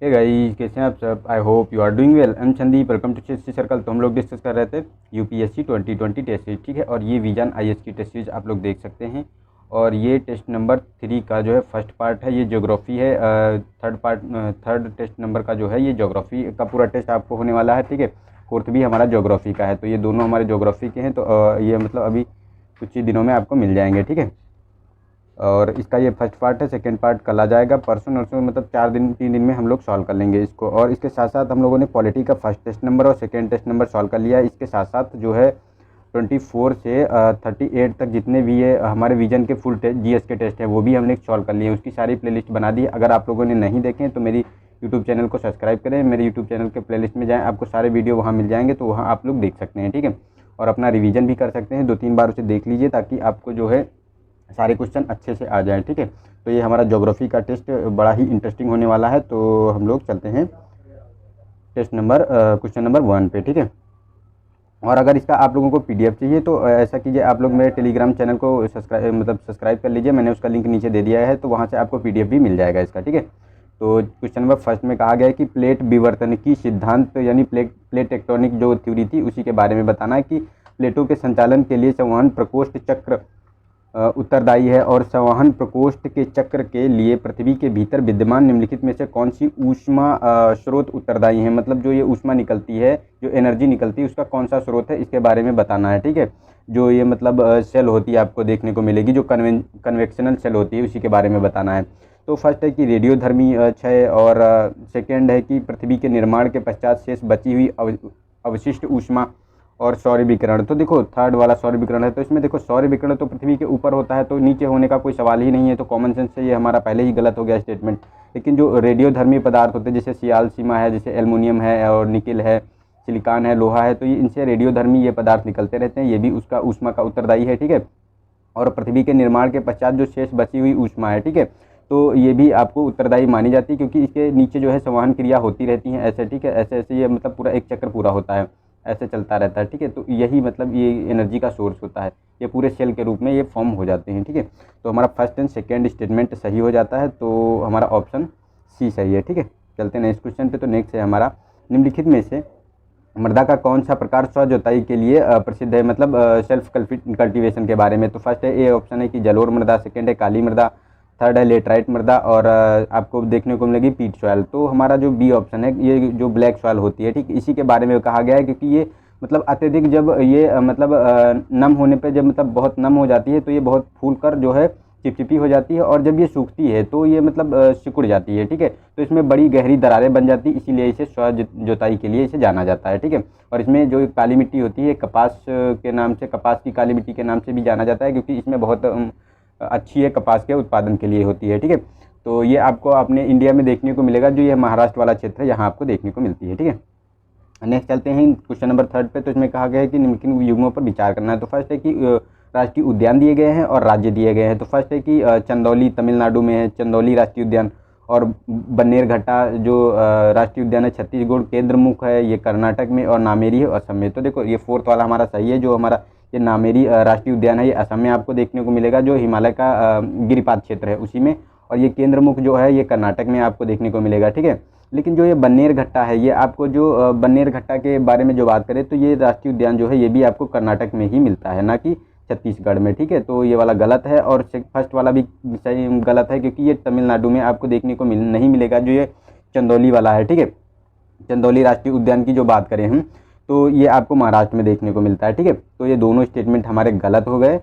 Hey guys, कैसे हैं आप सब। I hope you are doing well. I am Sandeep, welcome to chess circle. तो हम लोग डिस्कस कर रहे थे यूपीएससी 2020 टेस्ट सीरीज, ठीक है। और ये विजन आईएएस की टेस्ट सीरीज आप लोग देख सकते हैं। और ये टेस्ट नंबर 3 का जो है फर्स्ट पार्ट है, ये ज्योग्राफी है। थर्ड टेस्ट नंबर का जो है ये ज्योग्राफी का पूरा टेस्ट आपको होने वाला है, ठीक है। फोर्थ भी हमारा ज्योग्राफी का है, तो ये दोनों हमारे ज्योग्राफी के हैं। तो ये मतलब अभी कुछ ही दिनों में आपको मिल जाएंगे, ठीक है। और इसका ये फर्स्ट पार्ट है, सेकंड पार्ट कल आ जाएगा, परसों नरसों, मतलब 3 दिन में हम लोग सॉल्व कर लेंगे इसको। और इसके साथ साथ हम लोगों ने पॉलिटी का फर्स्ट टेस्ट नंबर और सेकंड टेस्ट नंबर सॉल्व कर लिया है। इसके साथ साथ जो है 24 से 38 तक जितने भी ये हमारे विजन के फुल टेस्ट जीएस के टेस्ट हैं वो भी हमने सॉल्व कर लिए हैं। उसकी सारी प्लेलिस्ट बना दी है। अगर आप लोगों ने नहीं देखे तो मेरी यूट्यूब चैनल को सब्सक्राइब करें, मेरे यूट्यूब चैनल के प्लेलिस्ट में जाएँ, आपको सारे वीडियो वहाँ मिल जाएंगे, तो वहाँ आप लोग देख सकते हैं, ठीक है। और अपना रिवीजन भी कर सकते हैं, 2-3 बार उसे देख लीजिए ताकि आपको जो है सारे क्वेश्चन अच्छे से आ जाएँ, ठीक है। तो ये हमारा ज्योग्राफी का टेस्ट बड़ा ही इंटरेस्टिंग होने वाला है। तो हम लोग चलते हैं क्वेश्चन नंबर 1 पे, ठीक है। और अगर इसका आप लोगों को पीडीएफ चाहिए तो ऐसा कीजिए, आप लोग मेरे टेलीग्राम चैनल को सब्सक्राइब कर लीजिए। मैंने उसका लिंक नीचे दे दिया है, तो वहाँ से आपको पीडीएफ भी मिल जाएगा इसका, ठीक है। तो क्वेश्चन नंबर फर्स्ट में कहा गया है कि प्लेट विवर्तन की सिद्धांत यानी प्लेट टेक्टोनिक जो थ्योरी थी उसी के बारे में बताना है कि प्लेटों के संचालन के लिए संवहन प्रकोष्ठ चक्र उत्तरदायी है, और संवहन प्रकोष्ठ के चक्र के लिए पृथ्वी के भीतर विद्यमान निम्नलिखित में से कौन सी ऊष्मा स्रोत उत्तरदायी है। मतलब जो ये ऊष्मा निकलती है, जो एनर्जी निकलती है, उसका कौन सा स्रोत है, इसके बारे में बताना है, ठीक है। जो ये मतलब सेल होती है आपको देखने को मिलेगी, जो कन्वेक्शनल सेल होती है, उसी के बारे में बताना है। तो फर्स्ट है कि रेडियोधर्मी क्षय, और सेकेंड है कि पृथ्वी के निर्माण के पश्चात शेष बची हुई अवशिष्ट ऊष्मा, और सौर विकिरण। तो देखो थर्ड वाला सौर विकिरण है, तो इसमें देखो सौर विकिरण तो पृथ्वी के ऊपर होता है, तो नीचे होने का कोई सवाल ही नहीं है। तो कॉमन सेंस से ये हमारा पहले ही गलत हो गया स्टेटमेंट। लेकिन जो रेडियोधर्मी पदार्थ होते हैं, जैसे सियाल सीमा है, जैसे एल्युमिनियम है, और निकिल है, सिलिकॉन है, लोहा है, तो ये इनसे रेडियोधर्मी ये पदार्थ निकलते रहते हैं। ये भी उसका ऊष्मा का उत्तरदायी है, ठीक है। और पृथ्वी के निर्माण के पश्चात जो शेष बची हुई ऊष्मा है, ठीक है, तो ये भी आपको उत्तरदायी मानी जाती है, क्योंकि इसके नीचे जो है संवहन क्रिया होती रहती है ऐसे, ठीक है। ऐसे ऐसे ये मतलब पूरा एक चक्र पूरा होता है, ऐसे चलता रहता है, ठीक है। तो यही मतलब ये एनर्जी का सोर्स होता है, ये पूरे सेल के रूप में ये फॉर्म हो जाते हैं, ठीक है। तो हमारा फर्स्ट एंड सेकेंड स्टेटमेंट सही हो जाता है, तो हमारा ऑप्शन सी सही है, ठीक है। चलते हैं नेक्स्ट क्वेश्चन पे। तो नेक्स्ट है हमारा, निम्नलिखित में से मृदा का कौन सा प्रकार स्व जोताई के लिए प्रसिद्ध है, मतलब सेल्फ कल्टीवेशन के बारे में। तो फर्स्ट है ए ऑप्शन है कि जलोढ़ मृदा, सेकेंड है काली मृदा, थर्ड है लेटराइट मृदा, और आपको देखने को मिलेगी पीट सॉइल। तो हमारा जो बी ऑप्शन है, ये जो ब्लैक सॉइल होती है, ठीक, इसी के बारे में कहा गया है, क्योंकि ये मतलब अत्यधिक जब ये नम होने पे, जब मतलब बहुत नम हो जाती है, तो ये बहुत फूल कर जो है चिपचिपी हो जाती है, और जब ये सूखती है तो ये मतलब सिकुड़ जाती है, ठीक है। तो इसमें बड़ी गहरी दरारें बन जाती है, इसीलिए इसे स्व जोताई के लिए इसे जाना जाता है, ठीक है। और इसमें जो काली मिट्टी होती है, कपास के नाम से, कपास की काली मिट्टी के नाम से भी जाना जाता है, क्योंकि इसमें बहुत अच्छी है, कपास के उत्पादन के लिए होती है, ठीक है। तो ये आपको अपने इंडिया में देखने को मिलेगा, जो ये महाराष्ट्र वाला क्षेत्र है, यहाँ आपको देखने को मिलती है, ठीक है। नेक्स्ट चलते हैं क्वेश्चन नंबर थर्ड पे। तो इसमें कहा गया है कि निम्नलिखित युग्मों पर विचार करना है। तो फर्स्ट है कि राष्ट्रीय उद्यान दिए गए हैं और राज्य दिए गए हैं। तो फर्स्ट है कि चंदौली तमिलनाडु में है, चंदौली राष्ट्रीय उद्यान, और बन्नेरघट्टा जो राष्ट्रीय उद्यान है छत्तीसगढ़, केंद्रमुख है ये कर्नाटक में, और नामेरी है असम में। तो देखो ये फोर्थ वाला हमारा सही है, जो हमारा ये नामेरी राष्ट्रीय उद्यान है, ये असम में आपको देखने को मिलेगा, जो हिमालय का गिरिपात क्षेत्र है उसी में। और ये केंद्रमुख जो है ये कर्नाटक में आपको देखने को मिलेगा, ठीक है। लेकिन जो ये बन्नेरघट्टा है, ये आपको जो बन्नेरघट्टा के बारे में जो बात करें, तो ये राष्ट्रीय उद्यान जो है ये भी आपको कर्नाटक में ही मिलता है, ना कि छत्तीसगढ़ में, ठीक है। तो ये वाला गलत है, और फर्स्ट वाला भी सही गलत है, क्योंकि ये तमिलनाडु में आपको देखने को नहीं मिलेगा, जो ये चंदौली वाला है, ठीक है। चंदौली राष्ट्रीय उद्यान की जो बात करें हम, तो ये आपको महाराष्ट्र में देखने को मिलता है, ठीक है। तो ये दोनों स्टेटमेंट हमारे गलत हो गए,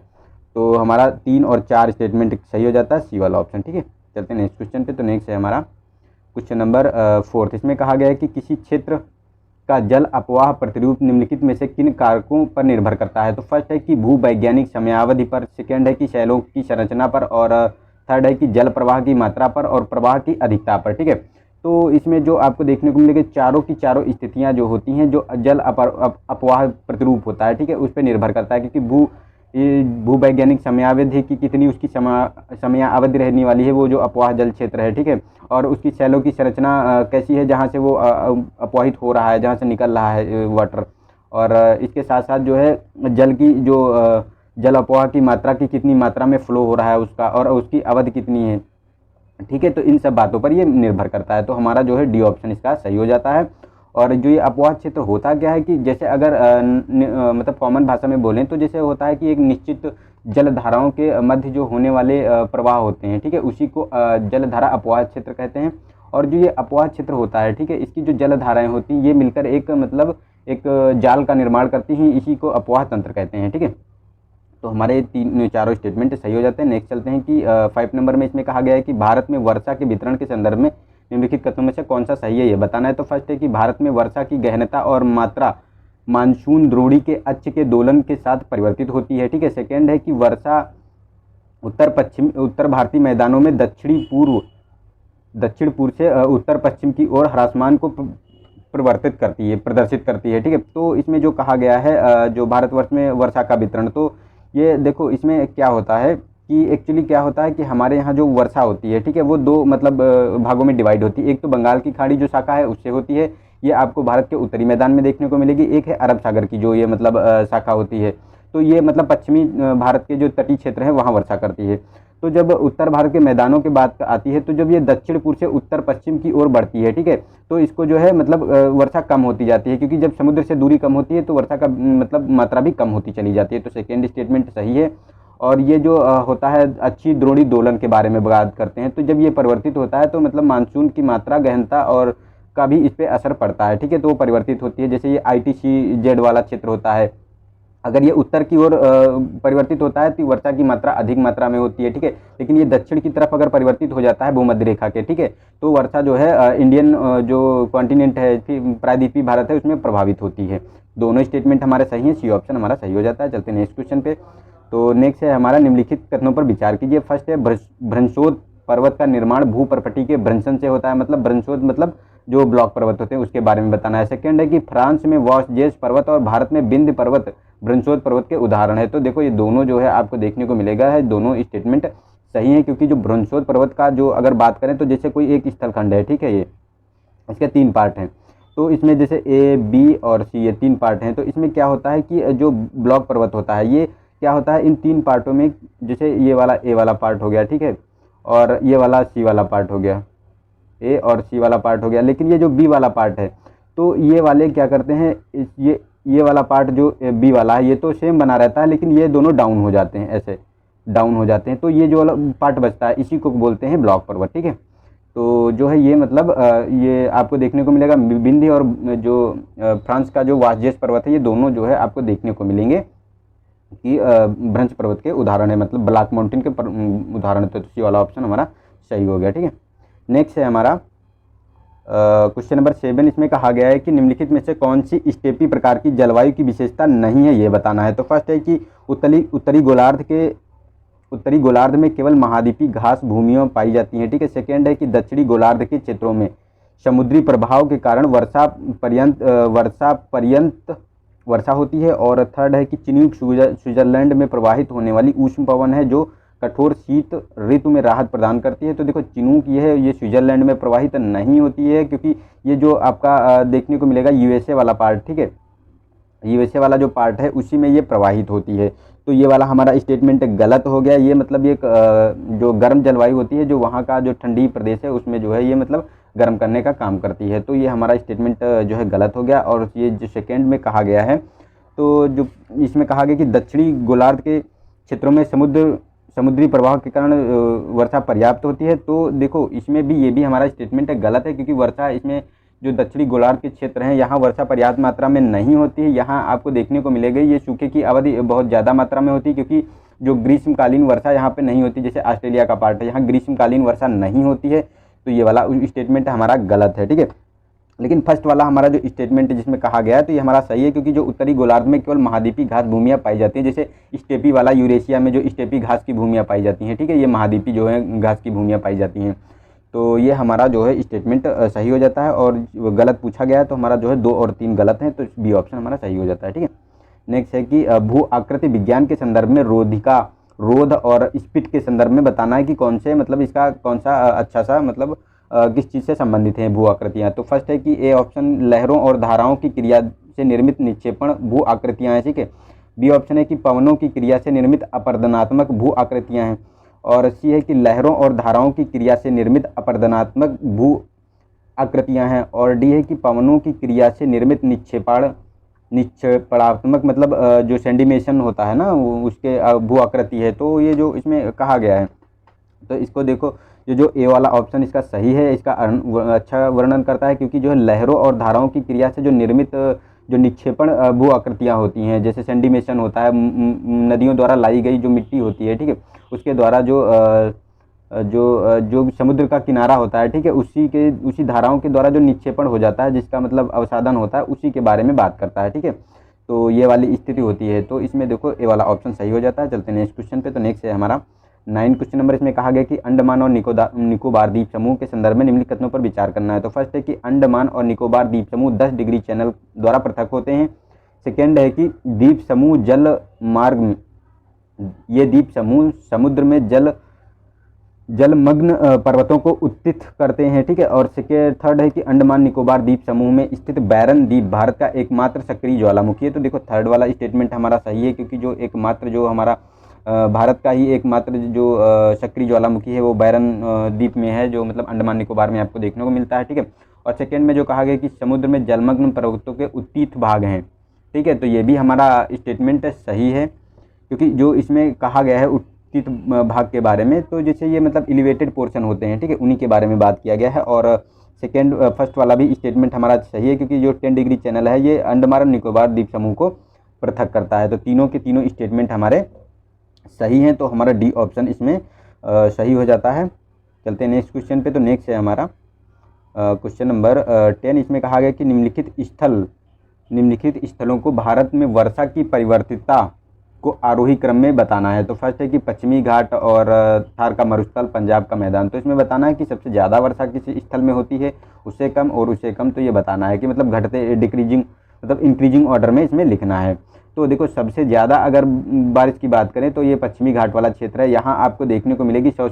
तो हमारा 3 और 4 स्टेटमेंट सही हो जाता है, सी वाला ऑप्शन, ठीक है। चलते हैं नेक्स्ट क्वेश्चन पे। तो नेक्स्ट है हमारा क्वेश्चन नंबर 4। इसमें कहा गया है कि किसी क्षेत्र का जल अपवाह प्रतिरूप निम्नलिखित में से किन कारकों पर निर्भर करता है। तो फर्स्ट है कि भूवैज्ञानिक समयावधि पर, सेकेंड है कि शैलों की संरचना पर, और थर्ड है कि जल प्रवाह की मात्रा पर और प्रवाह की अधिकता पर, ठीक है। तो इसमें जो आपको देखने को मिलेगा चारों की चारों स्थितियां जो होती हैं, जो जल अपवाह प्रतिरूप होता है, ठीक है, उस पर निर्भर करता है, क्योंकि भूवैज्ञानिक समयावधि की कितनी उसकी समयावधि रहने वाली है, वो जो अपवाह जल क्षेत्र है, ठीक है। और उसकी शैलों की संरचना कैसी है, जहाँ से वो अपवाहित हो रहा है, जहाँ से निकल रहा है वाटर। और इसके साथ साथ जो है जल की जो जल अपवाह की मात्रा की कितनी मात्रा में फ्लो हो रहा है उसका, और उसकी अवधि कितनी है, ठीक है। तो इन सब बातों पर ये निर्भर करता है। तो हमारा जो है डी ऑप्शन इसका सही हो जाता है। और जो ये अपवाह क्षेत्र होता क्या है कि जैसे अगर मतलब कॉमन भाषा में बोलें तो जैसे होता है कि एक निश्चित जलधाराओं के मध्य जो होने वाले प्रवाह होते हैं, ठीक है, उसी को जलधारा अपवाह क्षेत्र कहते हैं। और जो ये अपवाह क्षेत्र होता है, ठीक है, इसकी जो जलधाराएं होती हैं ये मिलकर एक मतलब एक जाल का निर्माण करती हैं, इसी को अपवाह तंत्र कहते हैं, ठीक है। तो हमारे चारों स्टेटमेंट सही हो जाते हैं। नेक्स्ट चलते हैं कि 5 नंबर में इसमें कहा गया है कि भारत में वर्षा के वितरण के संदर्भ में निम्नलिखित कथनों में से कौन सा सही है ये बताना है। तो फर्स्ट है कि भारत में वर्षा की गहनता और मात्रा मानसून द्रोणी के अक्ष के दोलन के साथ परिवर्तित होती है, ठीक है। सेकेंड है कि वर्षा उत्तर भारतीय मैदानों में दक्षिण पूर्व से उत्तर पश्चिम की ओर ह्रासमान को प्रदर्शित करती है, ठीक है। तो इसमें जो कहा गया है जो भारतवर्ष में वर्षा का वितरण, तो ये देखो इसमें क्या होता है कि एक्चुअली क्या होता है कि हमारे यहाँ जो वर्षा होती है, ठीक है, वो दो मतलब भागों में डिवाइड होती है। एक तो बंगाल की खाड़ी जो शाखा है उससे होती है, ये आपको भारत के उत्तरी मैदान में देखने को मिलेगी। एक है अरब सागर की जो ये मतलब शाखा होती है, तो ये मतलब पश्चिमी भारत के जो तटीय क्षेत्र हैं वहाँ वर्षा करती है। तो जब उत्तर भारत के मैदानों की बात आती है, तो जब ये दक्षिण पूर्व से उत्तर पश्चिम की ओर बढ़ती है, ठीक है, तो इसको जो है मतलब वर्षा कम होती जाती है, क्योंकि जब समुद्र से दूरी कम होती है तो वर्षा का मतलब मात्रा भी कम होती चली जाती है। तो सेकेंड स्टेटमेंट सही है। और ये जो होता है अच्छी द्रोणी दोलन के बारे में बात करते हैं, तो जब ये परिवर्तित होता है तो मतलब मानसून की मात्रा गहनता और का भी इस पर असर पड़ता है, ठीक है। तो वो परिवर्तित होती है। जैसे ये ITCZ वाला क्षेत्र होता है, अगर ये उत्तर की ओर परिवर्तित होता है तो वर्षा की मात्रा अधिक मात्रा में होती है, ठीक है। लेकिन ये दक्षिण की तरफ अगर परिवर्तित हो जाता है भूमध्य रेखा के, ठीक है, तो वर्षा जो है इंडियन जो कॉन्टिनेंट है प्रायद्वीपीय भारत है उसमें प्रभावित होती है। दोनों स्टेटमेंट हमारे सही हैं, सी ऑप्शन हमारा सही हो जाता है। चलते हैं नेक्स्ट क्वेश्चन पे। तो नेक्स्ट है हमारा निम्नलिखित कथनों पर विचार कीजिए। फर्स्ट है भ्रंशोद पर्वत का निर्माण भूपर्पटी के भ्रंशन से होता है, मतलब भ्रंशोद मतलब जो ब्लॉक पर्वत होते हैं उसके बारे में बताना है। सेकंड है कि फ्रांस में वॉसजेस पर्वत और भारत में विंध्य पर्वत भ्रंशोद पर्वत के उदाहरण है। तो देखो ये दोनों जो है आपको देखने को मिलेगा है, दोनों स्टेटमेंट सही है, क्योंकि जो भ्रंशोद पर्वत का जो अगर बात करें तो जैसे कोई एक स्थलखंड है, ठीक है, ये इसके 3 पार्ट हैं, तो इसमें जैसे A, B और C ये 3 पार्ट हैं। तो इसमें क्या होता है कि जो ब्लॉक पर्वत होता है ये क्या होता है इन 3 पार्टों में, जैसे ये वाला A वाला पार्ट हो गया, ठीक है, और ये वाला C वाला पार्ट हो गया, A और C वाला पार्ट हो गया। लेकिन ये जो B वाला पार्ट है तो ये वाले क्या करते हैं, ये वाला पार्ट जो B वाला है ये तो सेम बना रहता है, लेकिन ये दोनों डाउन हो जाते हैं, ऐसे डाउन हो जाते हैं। तो ये जो वाला पार्ट बचता है इसी को बोलते हैं ब्लॉक पर्वत, ठीक है। तो जो है ये मतलब ये आपको देखने को मिलेगा विंध्य और जो फ्रांस का जो वासजेस पर्वत है ये दोनों जो है आपको देखने को मिलेंगे कि भ्रंश पर्वत के उदाहरण है, मतलब ब्लैक माउंटेन के उदाहरण। तो सी वाला ऑप्शन हमारा सही हो गया, ठीक है। नेक्स्ट है हमारा क्वेश्चन नंबर 7। इसमें कहा गया है कि निम्नलिखित में से कौन सी स्टेपी प्रकार की जलवायु की विशेषता नहीं है ये बताना है। तो फर्स्ट है कि उत्तरी गोलार्ध में केवल महाद्वीपीय घास भूमियों पाई जाती हैं, ठीक है। सेकेंड है कि दक्षिणी गोलार्ध के क्षेत्रों में समुद्री प्रभाव के कारण वर्षा पर्यंत वर्षा होती है। और थर्ड है कि चिनूक स्विट्जरलैंड में प्रवाहित होने वाली ऊष्म पवन है जो कठोर शीत ऋतु में राहत प्रदान करती है। तो देखो चिनूक ये स्विट्जरलैंड में प्रवाहित नहीं होती है, क्योंकि ये जो आपका देखने को मिलेगा USA वाला पार्ट, ठीक है, USA वाला जो पार्ट है उसी में ये प्रवाहित होती है। तो ये वाला हमारा स्टेटमेंट गलत हो गया। ये मतलब एक जो गर्म जलवायु होती है जो वहाँ का जो ठंडी प्रदेश है उसमें जो है ये मतलब गर्म करने का काम करती है। तो ये हमारा स्टेटमेंट जो है गलत हो गया। और ये जो सेकेंड में कहा गया है, तो जो इसमें कहा गया कि दक्षिणी गोलार्ध के क्षेत्रों में समुद्री प्रवाह के कारण वर्षा पर्याप्त होती है। तो देखो इसमें भी ये भी हमारा स्टेटमेंट गलत है, क्योंकि वर्षा इसमें जो दक्षिणी गोलार्ध के क्षेत्र हैं यहाँ वर्षा पर्याप्त मात्रा में नहीं होती है। यहाँ आपको देखने को मिलेगा ये सूखे की अवधि बहुत ज़्यादा मात्रा में होती है, क्योंकि जो ग्रीष्मकालीन वर्षा यहाँ पे नहीं होती, जैसे ऑस्ट्रेलिया का पार्ट है यहाँ ग्रीष्मकालीन वर्षा नहीं होती है। तो ये वाला स्टेटमेंट हमारा गलत है, ठीक है। लेकिन फर्स्ट वाला हमारा जो स्टेटमेंट है जिसमें कहा गया है तो ये हमारा सही है, क्योंकि जो उत्तरी गोलार्ध में केवल महाद्वीपीय घास भूमियाँ पाई जाती हैं, जैसे स्टेपी वाला यूरेशिया में जो स्टेपी घास की भूमियाँ पाई जाती हैं, ठीक है, ये महाद्वीपीय जो है घास की भूमियाँ पाई जाती हैं। तो ये हमारा जो है स्टेटमेंट सही हो जाता है। और गलत पूछा गया है तो हमारा जो है 2 और 3 गलत हैं, तो बी ऑप्शन हमारा सही हो जाता है, ठीक है। नेक्स्ट है कि भू आकृति विज्ञान के संदर्भ में रोध और स्पीड के संदर्भ में बताना है कि कौन से मतलब इसका कौन सा अच्छा सा मतलब किस चीज़ से संबंधित हैं भू आकृतियाँ। तो फर्स्ट है कि ए ऑप्शन लहरों और धाराओं की क्रिया से निर्मित निक्षेपण भू आकृतियाँ हैं, ठीक है। बी ऑप्शन है कि पवनों की क्रिया से निर्मित अपरदनात्मक भू आकृतियाँ हैं। और सी है कि लहरों और धाराओं की क्रिया से निर्मित अपरदनात्मक भू आकृतियां हैं। और डी है कि पवनों की क्रिया से निर्मित निक्षेपणात्मक मतलब जो सेंडिमेशन होता है ना उसके भू आकृति है। तो ये जो इसमें कहा गया है, तो इसको देखो जो ए वाला ऑप्शन इसका सही है, इसका अच्छा वर्णन करता है, क्योंकि जो है लहरों और धाराओं की क्रिया से जो निर्मित जो निक्षेपण भू आकृतियाँ होती हैं, जैसे सेंडिमेशन होता है, नदियों द्वारा लाई गई जो मिट्टी होती है, ठीक है, उसके द्वारा जो समुद्र का किनारा होता है, ठीक है, उसी धाराओं के द्वारा जो निक्षेपण हो जाता है, जिसका मतलब अवसादन होता है, उसी के बारे में बात करता है, ठीक है। तो ये वाली स्थिति होती है। तो इसमें देखो ए वाला ऑप्शन सही हो जाता है। चलते हैं नेक्स्ट क्वेश्चन पे। तो नेक्स्ट है हमारा 9 क्वेश्चन नंबर। इसमें कहा गया कि अंडमान और निकोबार द्वीप समूह के संदर्भ में निम्नलिखित कथनों पर विचार करना है। तो फर्स्ट है कि अंडमान और निकोबार द्वीप समूह 10 डिग्री चैनल द्वारा पृथक होते हैं। सेकेंड है कि द्वीप समूह जल मार्ग, ये द्वीप समूह समुद्र में जलमग्न पर्वतों को उत्थित करते हैं, ठीक है। और थर्ड है कि अंडमान निकोबार द्वीप समूह में स्थित बैरन द्वीप भारत का एकमात्र सक्रिय ज्वालामुखी है। तो देखो थर्ड वाला स्टेटमेंट हमारा सही है, क्योंकि जो एकमात्र जो हमारा भारत का ही एकमात्र जो सक्रिय ज्वालामुखी है वो बैरन द्वीप में है, जो मतलब अंडमान निकोबार में आपको देखने को मिलता है, ठीक है। और सेकेंड में जो कहा गया कि समुद्र में जलमग्न पर्वतों के उत्तीत भाग हैं, ठीक है। तो ये भी हमारा स्टेटमेंट सही है, क्योंकि जो इसमें कहा गया है उत्तीत भाग के बारे में, तो जैसे ये मतलब एलिवेटेड पोर्शन होते हैं, ठीक है, उन्हीं के बारे में बात किया गया है। और फर्स्ट वाला भी स्टेटमेंट हमारा सही है, क्योंकि जो 10 डिग्री चैनल है ये अंडमान और निकोबार द्वीप समूह को पृथक करता है। तो तीनों के तीनों स्टेटमेंट हमारे सही हैं, तो हमारा डी ऑप्शन इसमें सही हो जाता है। चलते हैं नेक्स्ट क्वेश्चन पे। तो नेक्स्ट है हमारा क्वेश्चन नंबर 10। इसमें कहा गया कि निम्नलिखित स्थलों को भारत में वर्षा की परिवर्तितता को आरोही क्रम में बताना है। तो फर्स्ट है कि पश्चिमी घाट और थार का मरुस्थल, पंजाब का मैदान। तो इसमें बताना है कि सबसे ज़्यादा वर्षा किस स्थल में होती है, उससे कम और उससे कम। तो ये बताना है कि मतलब घटते डिक्रीजिंग मतलब इंक्रीजिंग ऑर्डर में इसमें लिखना है। तो देखो सबसे ज़्यादा अगर बारिश की बात करें तो ये पश्चिमी घाट वाला क्षेत्र है। यहाँ आपको देखने को मिलेगी 100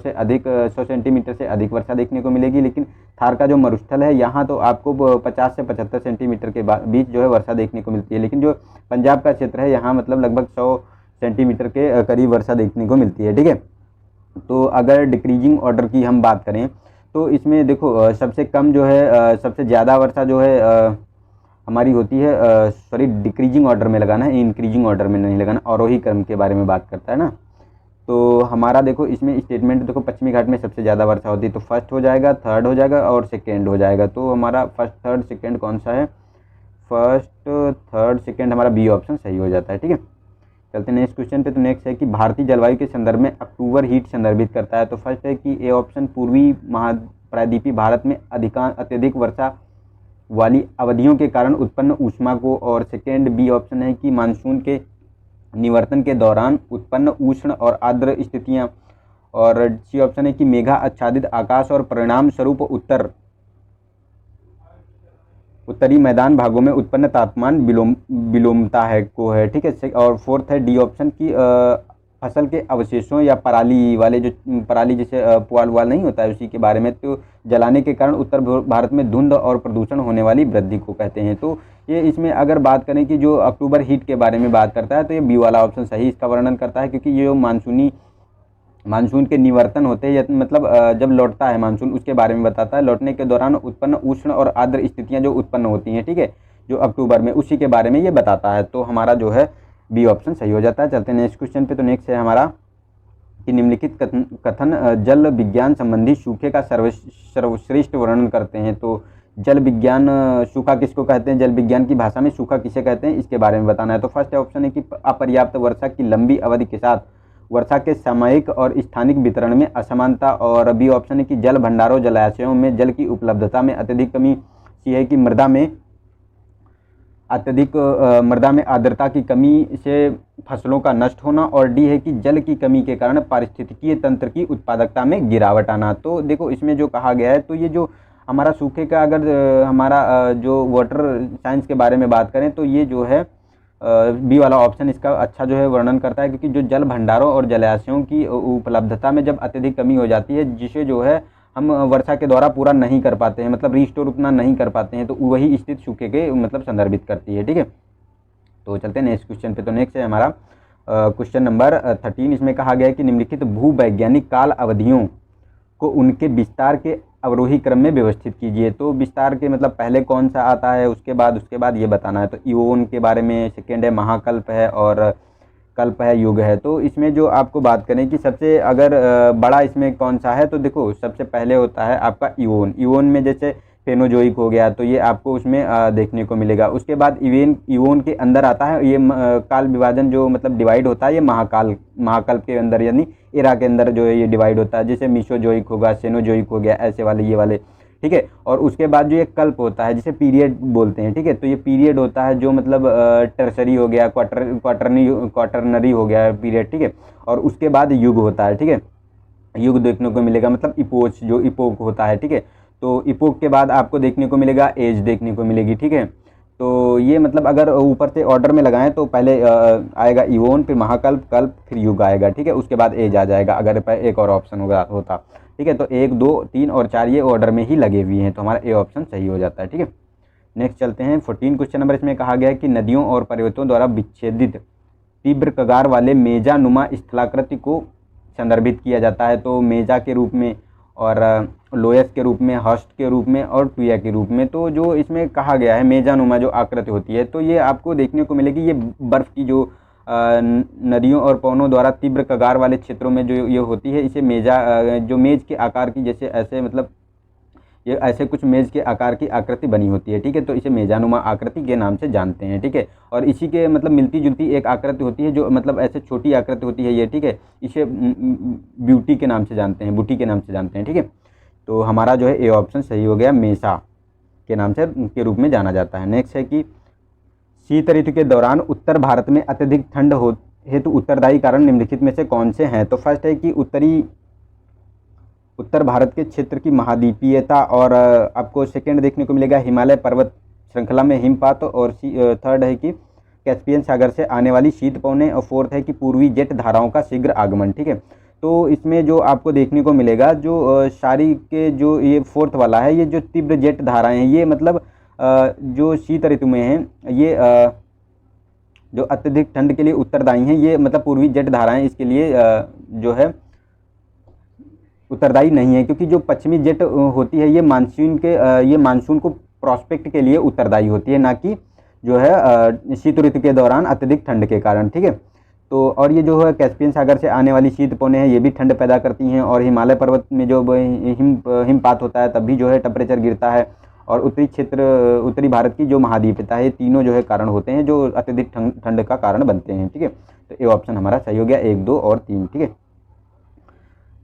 सेंटीमीटर से अधिक वर्षा देखने को मिलेगी। लेकिन थार का जो मरुस्थल है यहाँ तो आपको 50 से 75 सेंटीमीटर के बीच जो है वर्षा देखने को मिलती है। लेकिन जो पंजाब का क्षेत्र है यहाँ मतलब लगभग 100 सेंटीमीटर के करीब वर्षा देखने को मिलती है, ठीक है। तो अगर डिक्रीजिंग ऑर्डर की हम बात करें तो इसमें देखो सबसे कम जो है सबसे ज़्यादा वर्षा जो है हमारी होती है, सॉरी डिक्रीजिंग ऑर्डर में लगाना है, इंक्रीजिंग ऑर्डर में नहीं लगाना, आरोही क्रम के बारे में बात करता है ना। तो हमारा देखो इसमें स्टेटमेंट देखो पश्चिमी घाट में सबसे ज़्यादा वर्षा होती है, तो फर्स्ट हो जाएगा, थर्ड हो जाएगा और सेकेंड हो जाएगा। तो हमारा फर्स्ट थर्ड सेकेंड कौन सा है? फर्स्ट थर्ड सेकेंड हमारा बी ऑप्शन सही हो जाता है, ठीक है। चलते हैं नेक्स्ट क्वेश्चन पे। तो नेक्स्ट है कि भारतीय जलवायु के संदर्भ में अक्टूबर हीट संदर्भित करता है। तो फर्स्ट है कि ए ऑप्शन पूर्वी महाप्रायद्वीपीय भारत में अत्यधिक वर्षा वाली अवधियों के कारण उत्पन्न ऊष्मा को, और सेकेंड बी ऑप्शन है कि मानसून के निवर्तन के दौरान उत्पन्न उष्ण और आर्द्र स्थितियां, और सी ऑप्शन है कि मेघा आच्छादित आकाश और परिणाम स्वरूप उत्तरी मैदान भागों में उत्पन्न तापमान विलोमता है को है, ठीक है। और फोर्थ है डी ऑप्शन की फसल के अवशेषों या पराली वाले जो पराली जैसे पुआल वाल नहीं होता है उसी के बारे में, तो जलाने के कारण उत्तर भारत में धुंध और प्रदूषण होने वाली वृद्धि को कहते हैं। तो ये इसमें अगर बात करें कि जो अक्टूबर हीट के बारे में बात करता है तो ये बी वाला ऑप्शन सही इसका वर्णन करता है, क्योंकि ये जो मानसून के निवर्तन होते हैं, मतलब जब लौटता है मानसून उसके बारे में बताता है, लौटने के दौरान उत्पन्न उष्ण और आर्द्र स्थितियाँ जो उत्पन्न होती हैं, ठीक है, जो अक्टूबर में, उसी के बारे में ये बताता है। तो हमारा जो है बी ऑप्शन सही हो जाता है। चलते हैं नेक्स्ट क्वेश्चन पे। तो नेक्स्ट है हमारा कि निम्नलिखित कथन जल विज्ञान संबंधी सूखे का सर्वश्रेष्ठ वर्णन करते हैं। तो जल विज्ञान सूखा किसको कहते हैं, जल विज्ञान की भाषा में सूखा किसे कहते हैं, इसके बारे में बताना है। तो फर्स्ट ऑप्शन है कि अपर्याप्त वर्षा की लंबी अवधि के साथ वर्षा के सामयिक और स्थानिक वितरण में असमानता, और बी ऑप्शन है कि जल भंडारों जलाशयों में जल की उपलब्धता में अत्यधिक कमी, सी है कि मृदा में आर्द्रता की कमी से फसलों का नष्ट होना, और डी है कि जल की कमी के कारण पारिस्थितिकीय तंत्र की उत्पादकता में गिरावट आना। तो देखो इसमें जो कहा गया है, तो ये जो हमारा सूखे का अगर हमारा जो वाटर साइंस के बारे में बात करें तो ये जो है बी वाला ऑप्शन इसका अच्छा जो है वर्णन करता है, क्योंकि जो जल भंडारों और जलाशयों की उपलब्धता में जब अत्यधिक कमी हो जाती है, जिसे जो है हम वर्षा के द्वारा पूरा नहीं कर पाते हैं, मतलब रिस्टोर उतना नहीं कर पाते हैं, तो वही स्थिति सूखे के मतलब संदर्भित करती है, ठीक है। तो चलते हैं नेक्स्ट क्वेश्चन पे। तो नेक्स्ट है हमारा क्वेश्चन नंबर 13 इसमें कहा गया है कि निम्नलिखित भूवैज्ञानिक काल अवधियों को उनके विस्तार के अवरोही क्रम में व्यवस्थित कीजिए। तो विस्तार के मतलब पहले कौन सा आता है, उसके बाद ये बताना है। तो इओन के बारे में, सेकेंड है महाकल्प है, और कल्प है, युग है। तो इसमें जो आपको बात करें कि सबसे अगर बड़ा इसमें कौन सा है, तो देखो सबसे पहले होता है आपका इओन। इओन में जैसे फेनोजोइक हो गया, तो ये आपको उसमें देखने को मिलेगा। उसके बाद इओन के अंदर आता है ये काल विभाजन, जो मतलब डिवाइड होता है ये महाकल्प के अंदर, यानी एरा के अंदर जो है ये डिवाइड होता है। जैसे मीसोजोइक होगा, सेनोजोइक हो गया, ऐसे वाले ये वाले, ठीक है। और उसके बाद जो ये कल्प होता है जिसे पीरियड बोलते हैं, ठीक है। तो ये पीरियड होता है जो मतलब टर्सरी हो गया, क्वाटरनरी हो गया पीरियड, ठीक है। और उसके बाद युग होता है, ठीक है। युग देखने को मिलेगा, मतलब इपोच, जो इपोक होता है, ठीक है। तो इपोक के बाद आपको देखने को मिलेगा एज देखने को मिलेगी, ठीक है। तो ये मतलब अगर ऊपर से ऑर्डर में लगाएं तो पहले आएगा इओन, फिर महाकल्प, कल्प, फिर युग आएगा, ठीक है। उसके बाद एज आ जाएगा अगर एक और ऑप्शन होता, ठीक है। तो 1, 2, 3 और 4 ये ऑर्डर में ही लगे हुए हैं, तो हमारा ए ऑप्शन सही हो जाता है, ठीक है। नेक्स्ट चलते हैं 14 क्वेश्चन नंबर। इसमें कहा गया है कि नदियों और पर्वतों द्वारा विच्छेदित तीव्र कगार वाले मेजा नुमा स्थलाकृति को संदर्भित किया जाता है। तो मेजा के रूप में, और लोयस के रूप में, हर्स्ट के रूप में, और टुया के रूप में। तो जो इसमें कहा गया है मेजा नुमा जो आकृति होती है, तो ये आपको देखने को मिलेगी। ये बर्फ़ की जो नदियों और पवनों द्वारा तीव्र कगार वाले क्षेत्रों में जो ये होती है, इसे मेजा, जो मेज के आकार की, जैसे ऐसे मतलब ये ऐसे कुछ मेज के आकार की आकृति बनी होती है, ठीक है। तो इसे मेजानुमा आकृति के नाम से जानते हैं, ठीक है। और इसी के मतलब मिलती जुलती एक आकृति होती है जो मतलब ऐसे छोटी आकृति होती है ये, ठीक है। इसे ब्यूटी के नाम से जानते हैं, बूटी के नाम से जानते हैं, ठीक है। तो हमारा जो है ए ऑप्शन सही हो गया, मेसा के नाम से के रूप में जाना जाता है। नेक्स्ट है कि शीत ऋतु के दौरान उत्तर भारत में अत्यधिक ठंड हो हेतु उत्तरदायी कारण निम्नलिखित में से कौन से हैं। तो फर्स्ट है कि उत्तर भारत के क्षेत्र की महाद्वीपीयता, और आपको सेकंड देखने को मिलेगा हिमालय पर्वत श्रृंखला में हिमपात, और थर्ड है कि कैस्पियन सागर से आने वाली शीत पवनें, और फोर्थ है कि पूर्वी जेट धाराओं का शीघ्र आगमन, ठीक है। तो इसमें जो आपको देखने को मिलेगा, जो सारी के जो ये फोर्थ वाला है, ये जो तीव्र जेट धाराएं हैं, ये मतलब जो शीत ऋतु में हैं, ये जो अत्यधिक ठंड के लिए उत्तरदायी हैं, ये मतलब पूर्वी जेट धाराएं इसके लिए जो है उत्तरदायी नहीं है, क्योंकि जो पश्चिमी जेट होती है ये मानसून को प्रोस्पेक्ट के लिए उत्तरदायी होती है, ना कि जो है शीत ऋतु के दौरान अत्यधिक ठंड के कारण, ठीक है। तो और ये जो है कैस्पियन सागर से आने वाली शीत पवनें हैं, ये भी ठंड पैदा करती हैं, और हिमालय पर्वत में जो हिमपात होता है तब भी जो है टेम्परेचर गिरता है, और उत्तरी भारत की जो महाद्वीपता है, ये तीनों जो है कारण होते हैं जो अत्यधिक ठंड का कारण बनते हैं, ठीक है। तो ये ऑप्शन हमारा सही हो गया, 1, 2 और 3, ठीक है।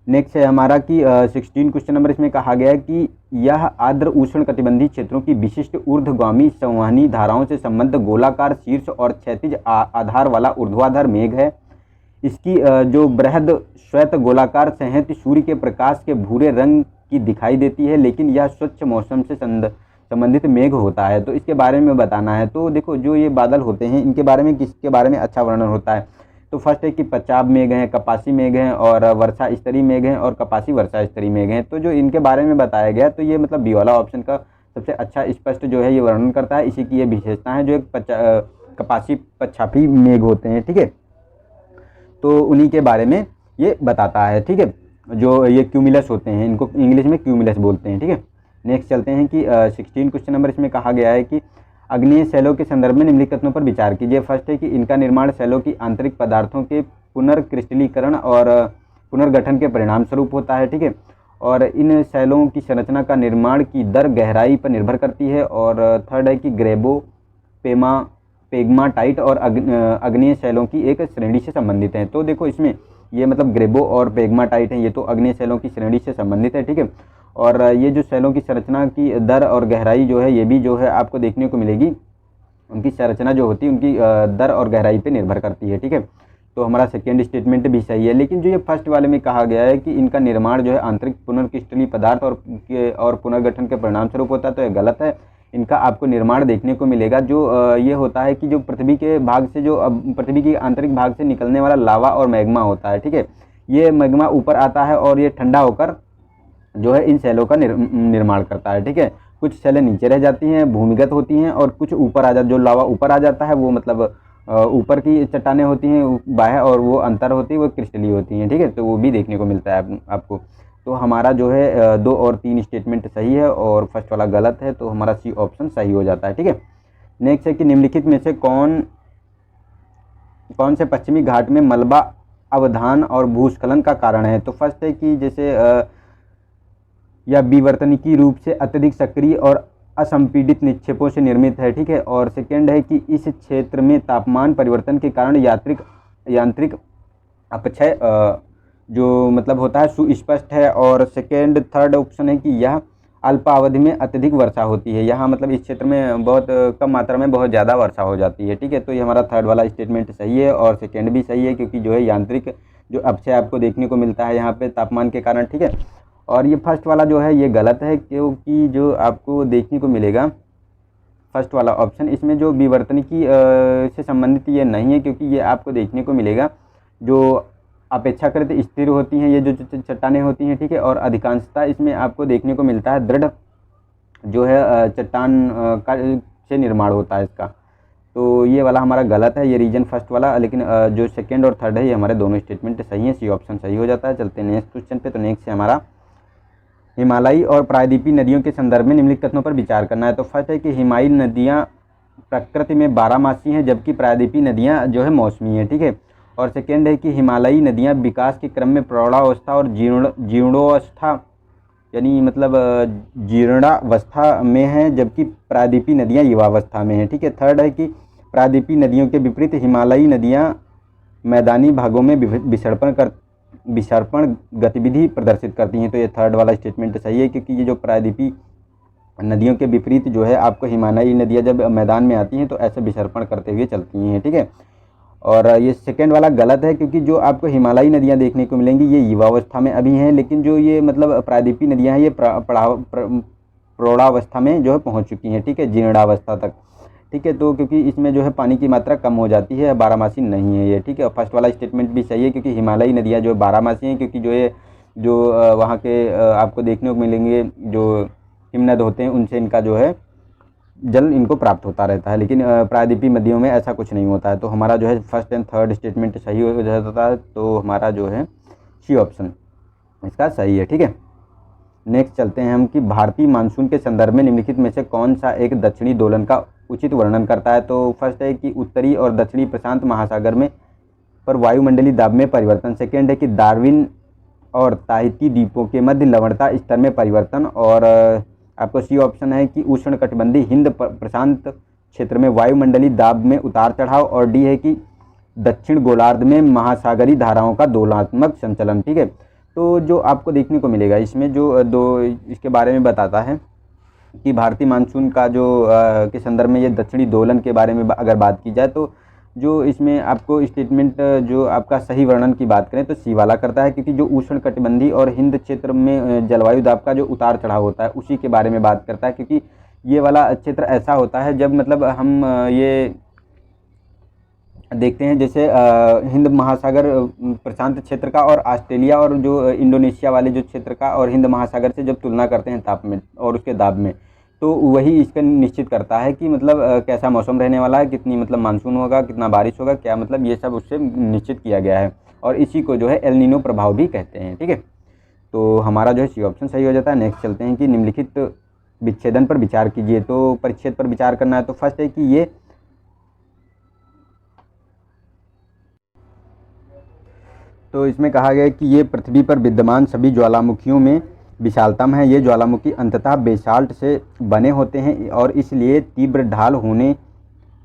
नेक्स्ट है हमारा कि 16 क्वेश्चन नंबर। इसमें कहा गया है कि यह आर्द्र उष्ण कटिबंधीय क्षेत्रों की विशिष्ट ऊर्ध्वगामी संवहनी धाराओं से संबद्ध गोलाकार शीर्ष और क्षैतिज आधार वाला ऊर्ध्वाधर मेघ है। इसकी जो बृहद श्वेत गोलाकार संहति सूर्य के प्रकाश के भूरे रंग की दिखाई देती है, लेकिन यह स्वच्छ मौसम से संबंधित मेघ होता है। तो इसके बारे में बताना है। तो देखो जो ये बादल होते हैं, इनके बारे में किसके बारे में अच्छा वर्णन होता है। तो फर्स्ट है कि पचाब मेघ हैं, कपासी मेघ हैं, और वर्षा स्तरीय मेघ हैं, और कपासी वर्षा स्तरीय मेघ हैं। तो जो इनके बारे में बताया गया, तो ये मतलब बी वाला ऑप्शन का सबसे अच्छा स्पष्ट जो है ये वर्णन करता है। इसी की ये विशेषता है, जो एक कपासी पछापी मेघ होते हैं, ठीक है। तो उन्हीं के बारे में ये बताता है, ठीक है। जो ये क्यूमुलस होते हैं, इनको इंग्लिश में क्यूमुलस बोलते हैं, ठीक है। नेक्स्ट चलते हैं कि 16 क्वेश्चन नंबर। इसमें कहा गया है कि अग्नेय शैलों के संदर्भ में निम्नलिखित कथनों पर विचार कीजिए। फर्स्ट है कि इनका निर्माण शैलों की आंतरिक पदार्थों के पुनर्क्रिस्टलीकरण और पुनर्गठन के परिणाम स्वरूप होता है, ठीक है। और इन शैलों की संरचना का निर्माण की दर गहराई पर निर्भर करती है। और थर्ड है कि ग्रेबो पेग्माटाइट और अग्नेय शैलों की एक श्रेणी से संबंधित हैं। तो देखो इसमें ये मतलब ग्रेबो और पेग्माटाइट हैं, ये तो अग्नेय शैलों की श्रेणी से संबंधित है, ठीक है। और ये जो शैलों की संरचना की दर और गहराई जो है, ये भी जो है आपको देखने को मिलेगी। उनकी संरचना जो होती है उनकी दर और गहराई पे निर्भर करती है, ठीक है। तो हमारा सेकेंड स्टेटमेंट भी सही है। लेकिन जो ये फर्स्ट वाले में कहा गया है कि इनका निर्माण जो है आंतरिक पुनर्क्रिस्टलीय पदार्थ और पुनर्गठन के परिणाम स्वरूप होता है, तो यह गलत है। इनका आपको निर्माण देखने को मिलेगा जो ये होता है कि जो पृथ्वी के भाग से, जो पृथ्वी की आंतरिक भाग से निकलने वाला लावा और मैग्मा होता है, ठीक है। ये मैग्मा ऊपर आता है और ये ठंडा होकर जो है इन शैलों का निर्माण करता है, ठीक है। कुछ शैलें नीचे रह जाती हैं, भूमिगत होती हैं, और कुछ ऊपर आ जाती, जो लावा ऊपर आ जाता है वो मतलब ऊपर की चट्टानें होती हैं बाह्य, और वो अंतर होती है वो क्रिस्टलीय होती हैं, ठीक है, तो वो भी देखने को मिलता है आपको। तो हमारा जो है 2 और 3 स्टेटमेंट सही है और फर्स्ट वाला गलत है, तो हमारा सी ऑप्शन सही हो जाता है, ठीक है। नेक्स्ट है कि निम्नलिखित में से कौन से पश्चिमी घाट में मलबा अवधान और भूस्खलन का कारण है। तो फर्स्ट है कि जैसे या विवर्तनिकी रूप से अत्यधिक सक्रिय और असंपीडित निक्षेपों से निर्मित है, ठीक है। और सेकेंड है कि इस क्षेत्र में तापमान परिवर्तन के कारण यांत्रिक अपक्षय जो मतलब होता है सुस्पष्ट है। और थर्ड ऑप्शन है कि यह अल्पावधि में अत्यधिक वर्षा होती है, यहाँ मतलब इस क्षेत्र में बहुत कम मात्रा में बहुत ज़्यादा वर्षा हो जाती है, ठीक है। तो ये हमारा थर्ड वाला स्टेटमेंट सही है और सेकेंड भी सही है, क्योंकि जो है यांत्रिक जो अपक्षय आपको देखने को मिलता है यहाँ पे तापमान के कारण, ठीक है। और ये फर्स्ट वाला जो है ये गलत है, क्योंकि जो आपको देखने को मिलेगा फर्स्ट वाला ऑप्शन, इसमें जो विवर्तनिकी से संबंधित ये नहीं है, क्योंकि ये आपको देखने को मिलेगा जो अपेक्षाकृत स्थिर होती हैं ये जो चट्टानें होती हैं, ठीक है। और अधिकांशतः इसमें आपको देखने को मिलता है दृढ़ जो है चट्टान का से निर्माण होता है इसका। तो ये वाला हमारा गलत है, ये रीजन फर्स्ट वाला, लेकिन जो सेकेंड और थर्ड है ये हमारे दोनों स्टेटमेंट सही हैं, सी ऑप्शन सही हो जाता है। चलते हैं नेक्स्ट क्वेश्चन पे। तो नेक्स्ट है हमारा हिमालयी और प्रायद्वीपीय नदियों के संदर्भ में निम्नलिखित कथनों पर विचार करना है। तो फर्स्ट है कि हिमालयी नदियाँ प्रकृति में 12मासी हैं, जबकि प्रायद्वीपीय नदियाँ जो है मौसमी हैं, ठीक है। और सेकेंड है कि हिमालयी नदियाँ विकास के क्रम में प्रौढ़ावस्था और जीर्णोवस्था यानी मतलब जीर्णावस्था में हैं, जबकि प्रायद्वीपीय नदियाँ युवावस्था में हैं, ठीक है। थर्ड है कि प्रायद्वीपीय नदियों के विपरीत हिमालयी नदियाँ मैदानी भागों में विसर्पण गतिविधि प्रदर्शित करती हैं। तो ये थर्ड वाला स्टेटमेंट सही है, क्योंकि ये जो प्रायद्वीपीय नदियों के विपरीत जो है आपको हिमालयी नदियाँ जब मैदान में आती हैं तो ऐसे विसर्पण करते हुए चलती हैं, ठीक है। और ये सेकेंड वाला गलत है, क्योंकि जो आपको हिमालयी नदियाँ देखने को मिलेंगी ये युवावस्था में अभी हैं, लेकिन जो ये मतलब प्रायद्वीपीय नदियाँ हैं ये प्रौढ़ावस्था में जो है पहुँच चुकी हैं, ठीक है, जीर्णावस्था तक, ठीक है। तो क्योंकि इसमें जो है पानी की मात्रा कम हो जाती है, 12मासी नहीं है ये, ठीक है। फर्स्ट वाला स्टेटमेंट भी सही है, क्योंकि हिमालयी नदियाँ जो 12मासी हैं, क्योंकि जो ये जो वहाँ के आपको देखने को मिलेंगे जो हिमनद होते हैं उनसे इनका जो है जल इनको प्राप्त होता रहता है, लेकिन प्रायद्वीपीय नदियों में ऐसा कुछ नहीं होता है। तो हमारा जो है फर्स्ट एंड थर्ड स्टेटमेंट सही हो जाता है, तो हमारा जो है सी ऑप्शन इसका सही है, ठीक है। नेक्स्ट चलते हैं हम कि भारतीय मानसून के संदर्भ में निम्नलिखित में से कौन सा एक दक्षिणी दोलन का उचित वर्णन करता है। तो फर्स्ट है कि उत्तरी और दक्षिणी प्रशांत महासागर में पर वायुमंडलीय दाब में परिवर्तन। सेकेंड है कि डार्विन और ताहिती द्वीपों के मध्य लवणता स्तर में परिवर्तन। और आपको सी ऑप्शन है कि उष्णकटिबंधीय हिंद प्रशांत क्षेत्र में वायुमंडलीय दाब में उतार चढ़ाव। और डी है कि दक्षिण गोलार्ध में महासागरीय धाराओं का दोलनात्मक संचलन, ठीक है। तो जो आपको देखने को मिलेगा इसमें जो दो इसके बारे में बताता है कि भारतीय मानसून का जो के संदर्भ में ये दक्षिणी दोलन के बारे में अगर बात की जाए, तो जो इसमें आपको स्टेटमेंट जो आपका सही वर्णन की बात करें तो सी वाला करता है, क्योंकि जो उष्णकटिबंधीय और हिंद क्षेत्र में जलवायु दाब का जो उतार चढ़ाव होता है उसी के बारे में बात करता है। क्योंकि ये वाला क्षेत्र ऐसा होता है जब मतलब हम ये देखते हैं जैसे हिंद महासागर प्रशांत क्षेत्र का और ऑस्ट्रेलिया और जो इंडोनेशिया वाले जो क्षेत्र का और हिंद महासागर से जब तुलना करते हैं ताप में और उसके दाब में, तो वही इसका निश्चित करता है कि मतलब कैसा मौसम रहने वाला है, कितनी मतलब मानसून होगा, कितना बारिश होगा, क्या मतलब ये सब उससे निश्चित किया गया है। और इसी को जो है एल नीनो प्रभाव भी कहते हैं, ठीक है। तो हमारा जो है सी ऑप्शन सही हो जाता है। नेक्स्ट चलते हैं कि निम्नलिखित विच्छेदन पर विचार कीजिए। तो परिच्छेद पर विचार करना है। तो फर्स्ट है कि ये तो इसमें कहा गया है कि ये पृथ्वी पर विद्यमान सभी ज्वालामुखियों में विशालतम है। ये ज्वालामुखी अंततः बेसाल्ट से बने होते हैं और इसलिए तीव्र ढाल होने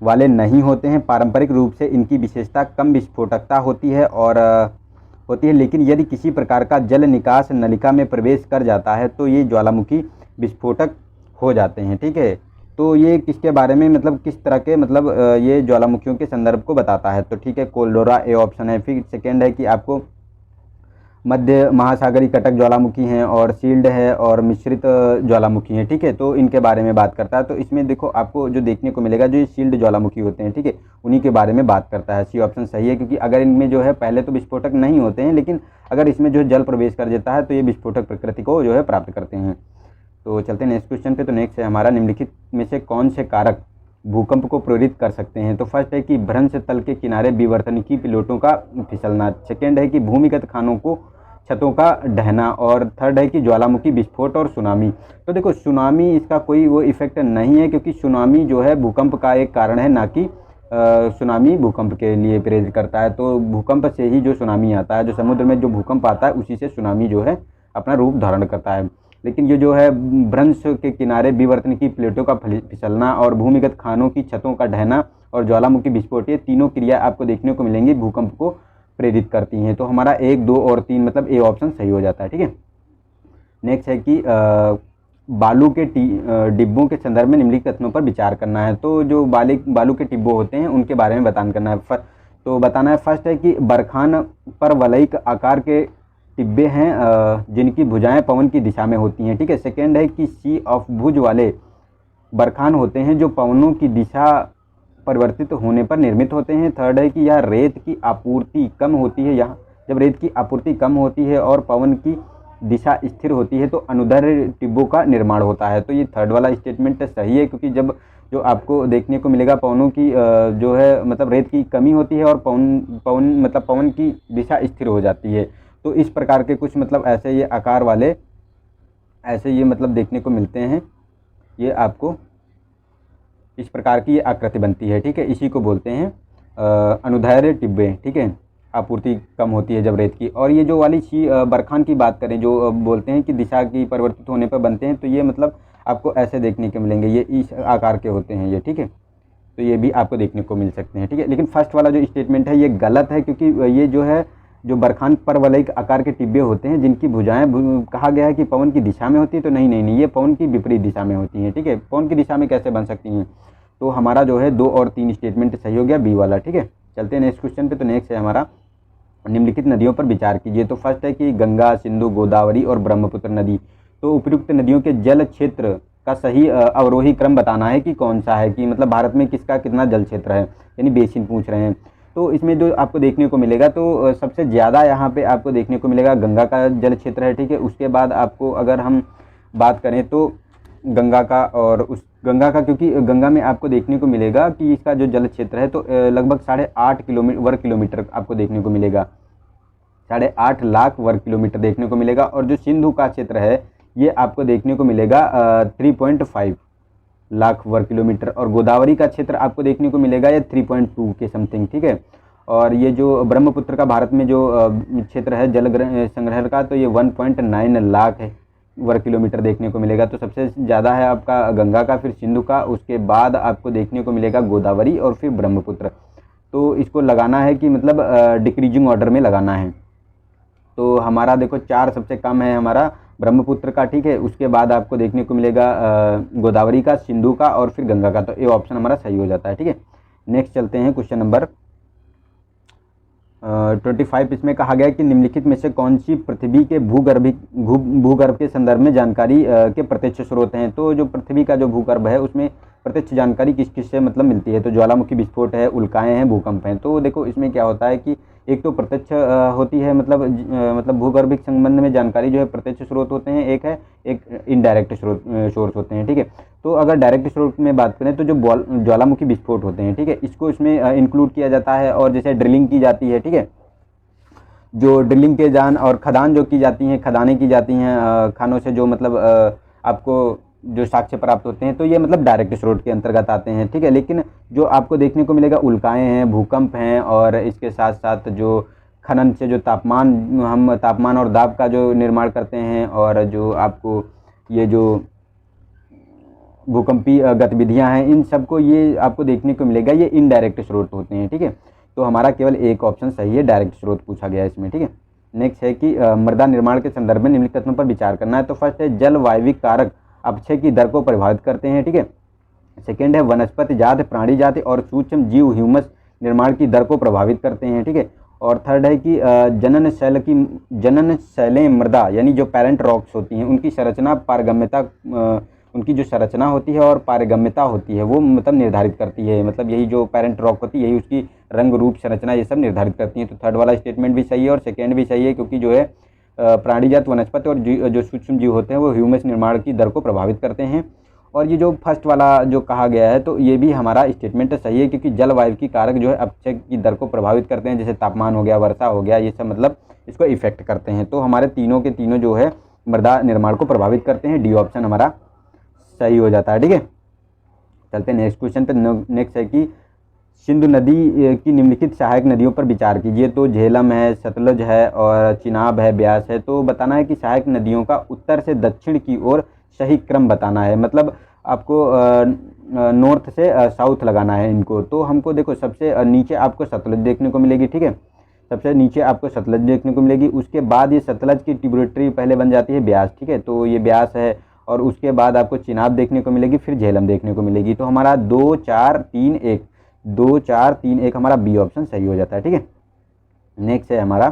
वाले नहीं होते हैं। पारंपरिक रूप से इनकी विशेषता कम विस्फोटकता होती है, लेकिन यदि किसी प्रकार का जल निकास नलिका में प्रवेश कर जाता है तो ये ज्वालामुखी विस्फोटक हो जाते हैं, ठीक है। तो ये किसके बारे में मतलब किस तरह के मतलब ये ज्वालामुखियों के संदर्भ को बताता है। तो ठीक है, कोलडोरा ए ऑप्शन है। फिर सेकेंड है कि आपको मध्य महासागरीय कटक ज्वालामुखी हैं और शील्ड है और मिश्रित ज्वालामुखी हैं, ठीक है। तो इनके बारे में बात करता है। तो इसमें देखो आपको जो देखने को मिलेगा जो ये शील्ड ज्वालामुखी होते हैं, ठीक है, उन्हीं के बारे में बात करता है। सी ऑप्शन सही है, क्योंकि अगर इनमें जो है पहले तो विस्फोटक नहीं होते हैं, लेकिन अगर इसमें जो जल प्रवेश कर देता है तो ये विस्फोटक प्रकृति को जो है प्राप्त करते हैं। तो चलते हैं नेक्स्ट क्वेश्चन पे। तो नेक्स्ट है हमारा निम्नलिखित में से कौन से कारक भूकंप को प्रेरित कर सकते हैं। तो फर्स्ट है कि भ्रंश तल के किनारे विवर्तनिकी प्लेटों का फिसलना, सेकेंड है कि भूमिगत खानों को छतों का ढहना, और थर्ड है कि ज्वालामुखी विस्फोट और सुनामी। तो देखो सुनामी इसका कोई वो इफेक्ट नहीं है, क्योंकि सुनामी जो है भूकंप का एक कारण है, ना कि सुनामी भूकंप के लिए प्रेरित करता है। तो भूकंप से ही जो सुनामी आता है, जो समुद्र में जो भूकंप आता है उसी से सुनामी जो है अपना रूप धारण करता है। लेकिन ये जो है भ्रंश के किनारे विवर्तनिकी प्लेटों का फिसलना और भूमिगत खानों की छतों का ढहना और ज्वालामुखी विस्फोट, ये तीनों क्रिया आपको देखने को मिलेंगी भूकंप को प्रेरित करती हैं। तो हमारा 1, 2 और 3 मतलब ए ऑप्शन सही हो जाता है। ठीक है। नेक्स्ट है कि बालू के डिब्बों के संदर्भ में निम्नलिखित तथ्यों पर विचार करना है। तो जो बालू के डिब्बों होते हैं उनके बारे में बतान करना है। तो बताना है फर्स्ट है कि बरखान पर वलयिक आकार के टिब्बे हैं जिनकी भुजाएं पवन की दिशा में होती हैं। ठीक है। सेकेंड है कि सी ऑफ भुज वाले बरखान होते हैं जो पवनों की दिशा परिवर्तित होने पर निर्मित होते हैं। थर्ड है कि यह रेत की आपूर्ति कम होती है, यहाँ जब रेत की आपूर्ति कम होती है और पवन की दिशा स्थिर होती है तो अनुदैर्ध्य टिब्बों का निर्माण होता है। तो ये थर्ड वाला स्टेटमेंट सही है, क्योंकि जब जो आपको देखने को मिलेगा पवनों की जो है मतलब रेत की कमी होती है और पवन की दिशा स्थिर हो जाती है। तो इस प्रकार के कुछ मतलब ऐसे ये आकार वाले ऐसे ये मतलब देखने को मिलते हैं, ये आपको इस प्रकार की ये आकृति बनती है। ठीक है। इसी को बोलते हैं अनुदैर्ध्य टिब्बे। ठीक है। आपूर्ति कम होती है जब रेत की। और ये जो वाली बरखान की बात करें, जो बोलते हैं कि दिशा की परिवर्तित होने पर बनते हैं, तो ये मतलब आपको ऐसे देखने को मिलेंगे, ये इस आकार के होते हैं ये। ठीक है। तो ये भी आपको देखने को मिल सकते हैं। ठीक है। लेकिन फर्स्ट वाला जो स्टेटमेंट है ये गलत है, क्योंकि ये जो है जो बरखान परवलयिक आकार के टिब्बे होते हैं जिनकी भुजाएं कहा गया है कि पवन की दिशा में होती है, तो नहीं, ये पवन की विपरीत दिशा में होती हैं। ठीक है। पवन की दिशा में कैसे बन सकती हैं? तो हमारा जो है 2 और 3 स्टेटमेंट सही हो गया, बी वाला। ठीक है। चलते हैं नेक्स्ट क्वेश्चन पे। तो नेक्स्ट है हमारा निम्नलिखित नदियों पर विचार कीजिए। तो फर्स्ट है कि गंगा, सिंधु, गोदावरी और ब्रह्मपुत्र नदी। तो उपयुक्त नदियों के जल क्षेत्र का सही अवरोही क्रम बताना है कि कौन सा है, कि मतलब भारत में किसका कितना जल क्षेत्र है, यानी बेसिन पूछ रहे हैं। तो इसमें जो आपको देखने को मिलेगा, तो सबसे ज़्यादा यहाँ पे आपको देखने को मिलेगा गंगा का जल क्षेत्र है। ठीक है। उसके बाद आपको अगर हम बात करें तो गंगा का, और उस गंगा का, क्योंकि गंगा में आपको देखने को मिलेगा कि इसका जो जल क्षेत्र है तो लगभग 8.5 वर्ग किलोमीटर आपको देखने को मिलेगा, 8.5 लाख वर्ग किलोमीटर देखने को मिलेगा। और जो सिंधु का क्षेत्र है ये आपको देखने को मिलेगा 3.5 लाख वर्ग किलोमीटर, और गोदावरी का क्षेत्र आपको देखने को मिलेगा ये 3.2 के समथिंग। ठीक है। और ये जो ब्रह्मपुत्र का भारत में जो क्षेत्र है जल संग्रह का, तो ये 1.9 लाख वर्ग किलोमीटर देखने को मिलेगा। तो सबसे ज़्यादा है आपका गंगा का, फिर सिंधु का, उसके बाद आपको देखने को मिलेगा गोदावरी और फिर ब्रह्मपुत्र। तो इसको लगाना है कि मतलब डिक्रीजिंग ऑर्डर में लगाना है। तो हमारा देखो 4 सबसे कम है हमारा ब्रह्मपुत्र का। ठीक है। उसके बाद आपको देखने को मिलेगा गोदावरी का, सिंधु का और फिर गंगा का। तो ये ऑप्शन हमारा सही हो जाता है। ठीक है। नेक्स्ट चलते हैं क्वेश्चन नंबर 25। इसमें कहा गया है कि निम्नलिखित में से कौन सी पृथ्वी के भूगर्भ के संदर्भ में जानकारी के प्रत्यक्ष स्रोत हैं। तो जो पृथ्वी का जो भूगर्भ है उसमें प्रत्यक्ष जानकारी किस किस से मतलब मिलती है? तो ज्वालामुखी विस्फोट है, उल्काएं हैं, भूकंप हैं। तो देखो इसमें क्या होता है कि एक तो प्रत्यक्ष होती है, मतलब भूगर्भिक संबंध में जानकारी जो है प्रत्यक्ष स्रोत होते हैं, एक इनडायरेक्ट सोर्स होते हैं। ठीक है। तो अगर डायरेक्ट स्रोत में बात करें तो जो ज्वालामुखी विस्फोट होते हैं, ठीक है, इसको इसमें इंक्लूड किया जाता है। और जैसे ड्रिलिंग की जाती है, ठीक है, जो ड्रिलिंग के जान और खदान जो की जाती हैं, खदानें की जाती हैं खानों से, जो मतलब आपको जो साक्ष्य प्राप्त होते हैं, तो ये मतलब डायरेक्ट स्रोत के अंतर्गत आते हैं। ठीक है। लेकिन जो आपको देखने को मिलेगा उल्काएं हैं, भूकंप हैं, और इसके साथ साथ जो खनन से जो तापमान और दाब का जो निर्माण करते हैं, और जो आपको ये जो भूकंपीय गतिविधियां हैं, इन सबको ये आपको देखने को मिलेगा ये इनडायरेक्ट स्रोत होते हैं। ठीक है। तो हमारा केवल एक ऑप्शन सही है, डायरेक्ट स्रोत पूछा गया है इसमें। ठीक है। नेक्स्ट है कि मृदा निर्माण के संदर्भ में निम्नलिखित तथ्यों पर विचार करना है। तो फर्स्ट है जल वायविक कारक अपक्षय की दर को प्रभावित करते हैं। ठीक है। सेकेंड है वनस्पति जाति, प्राणी जाति और सूक्ष्म जीव ह्यूमस निर्माण की दर को प्रभावित करते हैं। ठीक है। और थर्ड है कि जनन शैलें मृदा, यानी जो पेरेंट रॉक्स होती हैं, उनकी संरचना पारगम्यता, उनकी जो संरचना होती है और पारगम्यता होती है वो मतलब निर्धारित करती है। मतलब यही जो पेरेंट रॉक होती है यही उसकी रंग, रूप, संरचना ये सब निर्धारित करती हैं। तो थर्ड वाला स्टेटमेंट भी सही है और सेकेंड भी सही है, क्योंकि जो है प्राणीजात, वनस्पति और जो सूक्ष्म जीव होते हैं वो ह्यूमस निर्माण की दर को प्रभावित करते हैं। और ये जो फर्स्ट वाला जो कहा गया है तो ये भी हमारा स्टेटमेंट सही है, क्योंकि जलवायु की कारक जो है अपचय की दर को प्रभावित करते हैं, जैसे तापमान हो गया, वर्षा हो गया, ये सब मतलब इसको इफेक्ट करते हैं। तो हमारे तीनों के तीनों जो है मृदा निर्माण को प्रभावित करते हैं। डी ऑप्शन हमारा सही हो जाता है। ठीक है, चलते हैं नेक्स्ट क्वेश्चन पे। नेक्स्ट है कि सिंधु नदी की निम्नलिखित सहायक नदियों पर विचार कीजिए। तो झेलम है, सतलज है और चिनाब है, ब्यास है। तो बताना है कि सहायक नदियों का उत्तर से दक्षिण की ओर सही क्रम बताना है, मतलब आपको नॉर्थ से साउथ लगाना है इनको। तो हमको देखो सबसे नीचे आपको सतलज देखने को मिलेगी। ठीक है, सबसे नीचे आपको सतलज देखने को मिलेगी। उसके बाद ये सतलज की ट्रिब्यूटरी पहले बन जाती है ब्यास। ठीक है, तो ये ब्यास है और उसके बाद आपको चिनाब देखने को मिलेगी, फिर झेलम देखने को मिलेगी। तो हमारा 2 4 3 1 2 4 3 1 हमारा बी ऑप्शन सही हो जाता है। ठीक है, नेक्स्ट है हमारा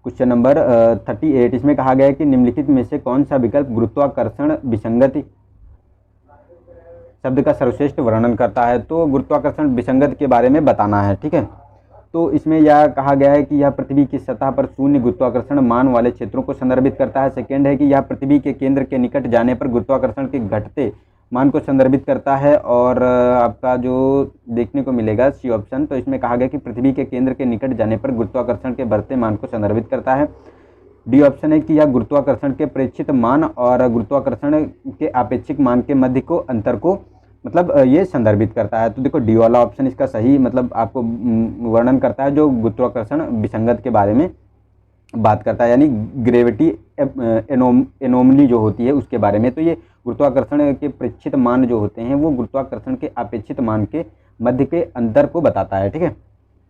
क्वेश्चन नंबर 38। इसमें कहा गया है कि निम्नलिखित में से कौन सा विकल्प गुरुत्वाकर्षण विसंगति शब्द का सर्वश्रेष्ठ वर्णन करता है। तो गुरुत्वाकर्षण विसंगति के बारे में बताना है। ठीक है, तो इसमें यह कहा गया है कि यह पृथ्वी की सतह पर शून्य गुरुत्वाकर्षण मान वाले क्षेत्रों को संदर्भित करता है। सेकेंड है कि यह पृथ्वी के केंद्र के निकट जाने पर गुरुत्वाकर्षण के घटते मान को संदर्भित करता है। और आपका जो देखने को मिलेगा सी ऑप्शन, तो इसमें कहा गया कि पृथ्वी के केंद्र के निकट जाने पर गुरुत्वाकर्षण के बढ़ते मान को संदर्भित करता है। डी ऑप्शन है कि यह गुरुत्वाकर्षण के प्रेक्षित मान और गुरुत्वाकर्षण के आपेक्षिक मान के मध्य को अंतर को मतलब ये संदर्भित करता है। तो देखो डी वाला ऑप्शन इसका सही मतलब आपको वर्णन करता है, जो गुरुत्वाकर्षण विसंगत के बारे में बात करता है, यानी ग्रेविटी एनोमली जो होती है उसके बारे में। तो ये गुरुत्वाकर्षण के प्रेक्षित मान जो होते हैं वो गुरुत्वाकर्षण के अपेक्षित मान के मध्य के अंतर को बताता है। ठीक है,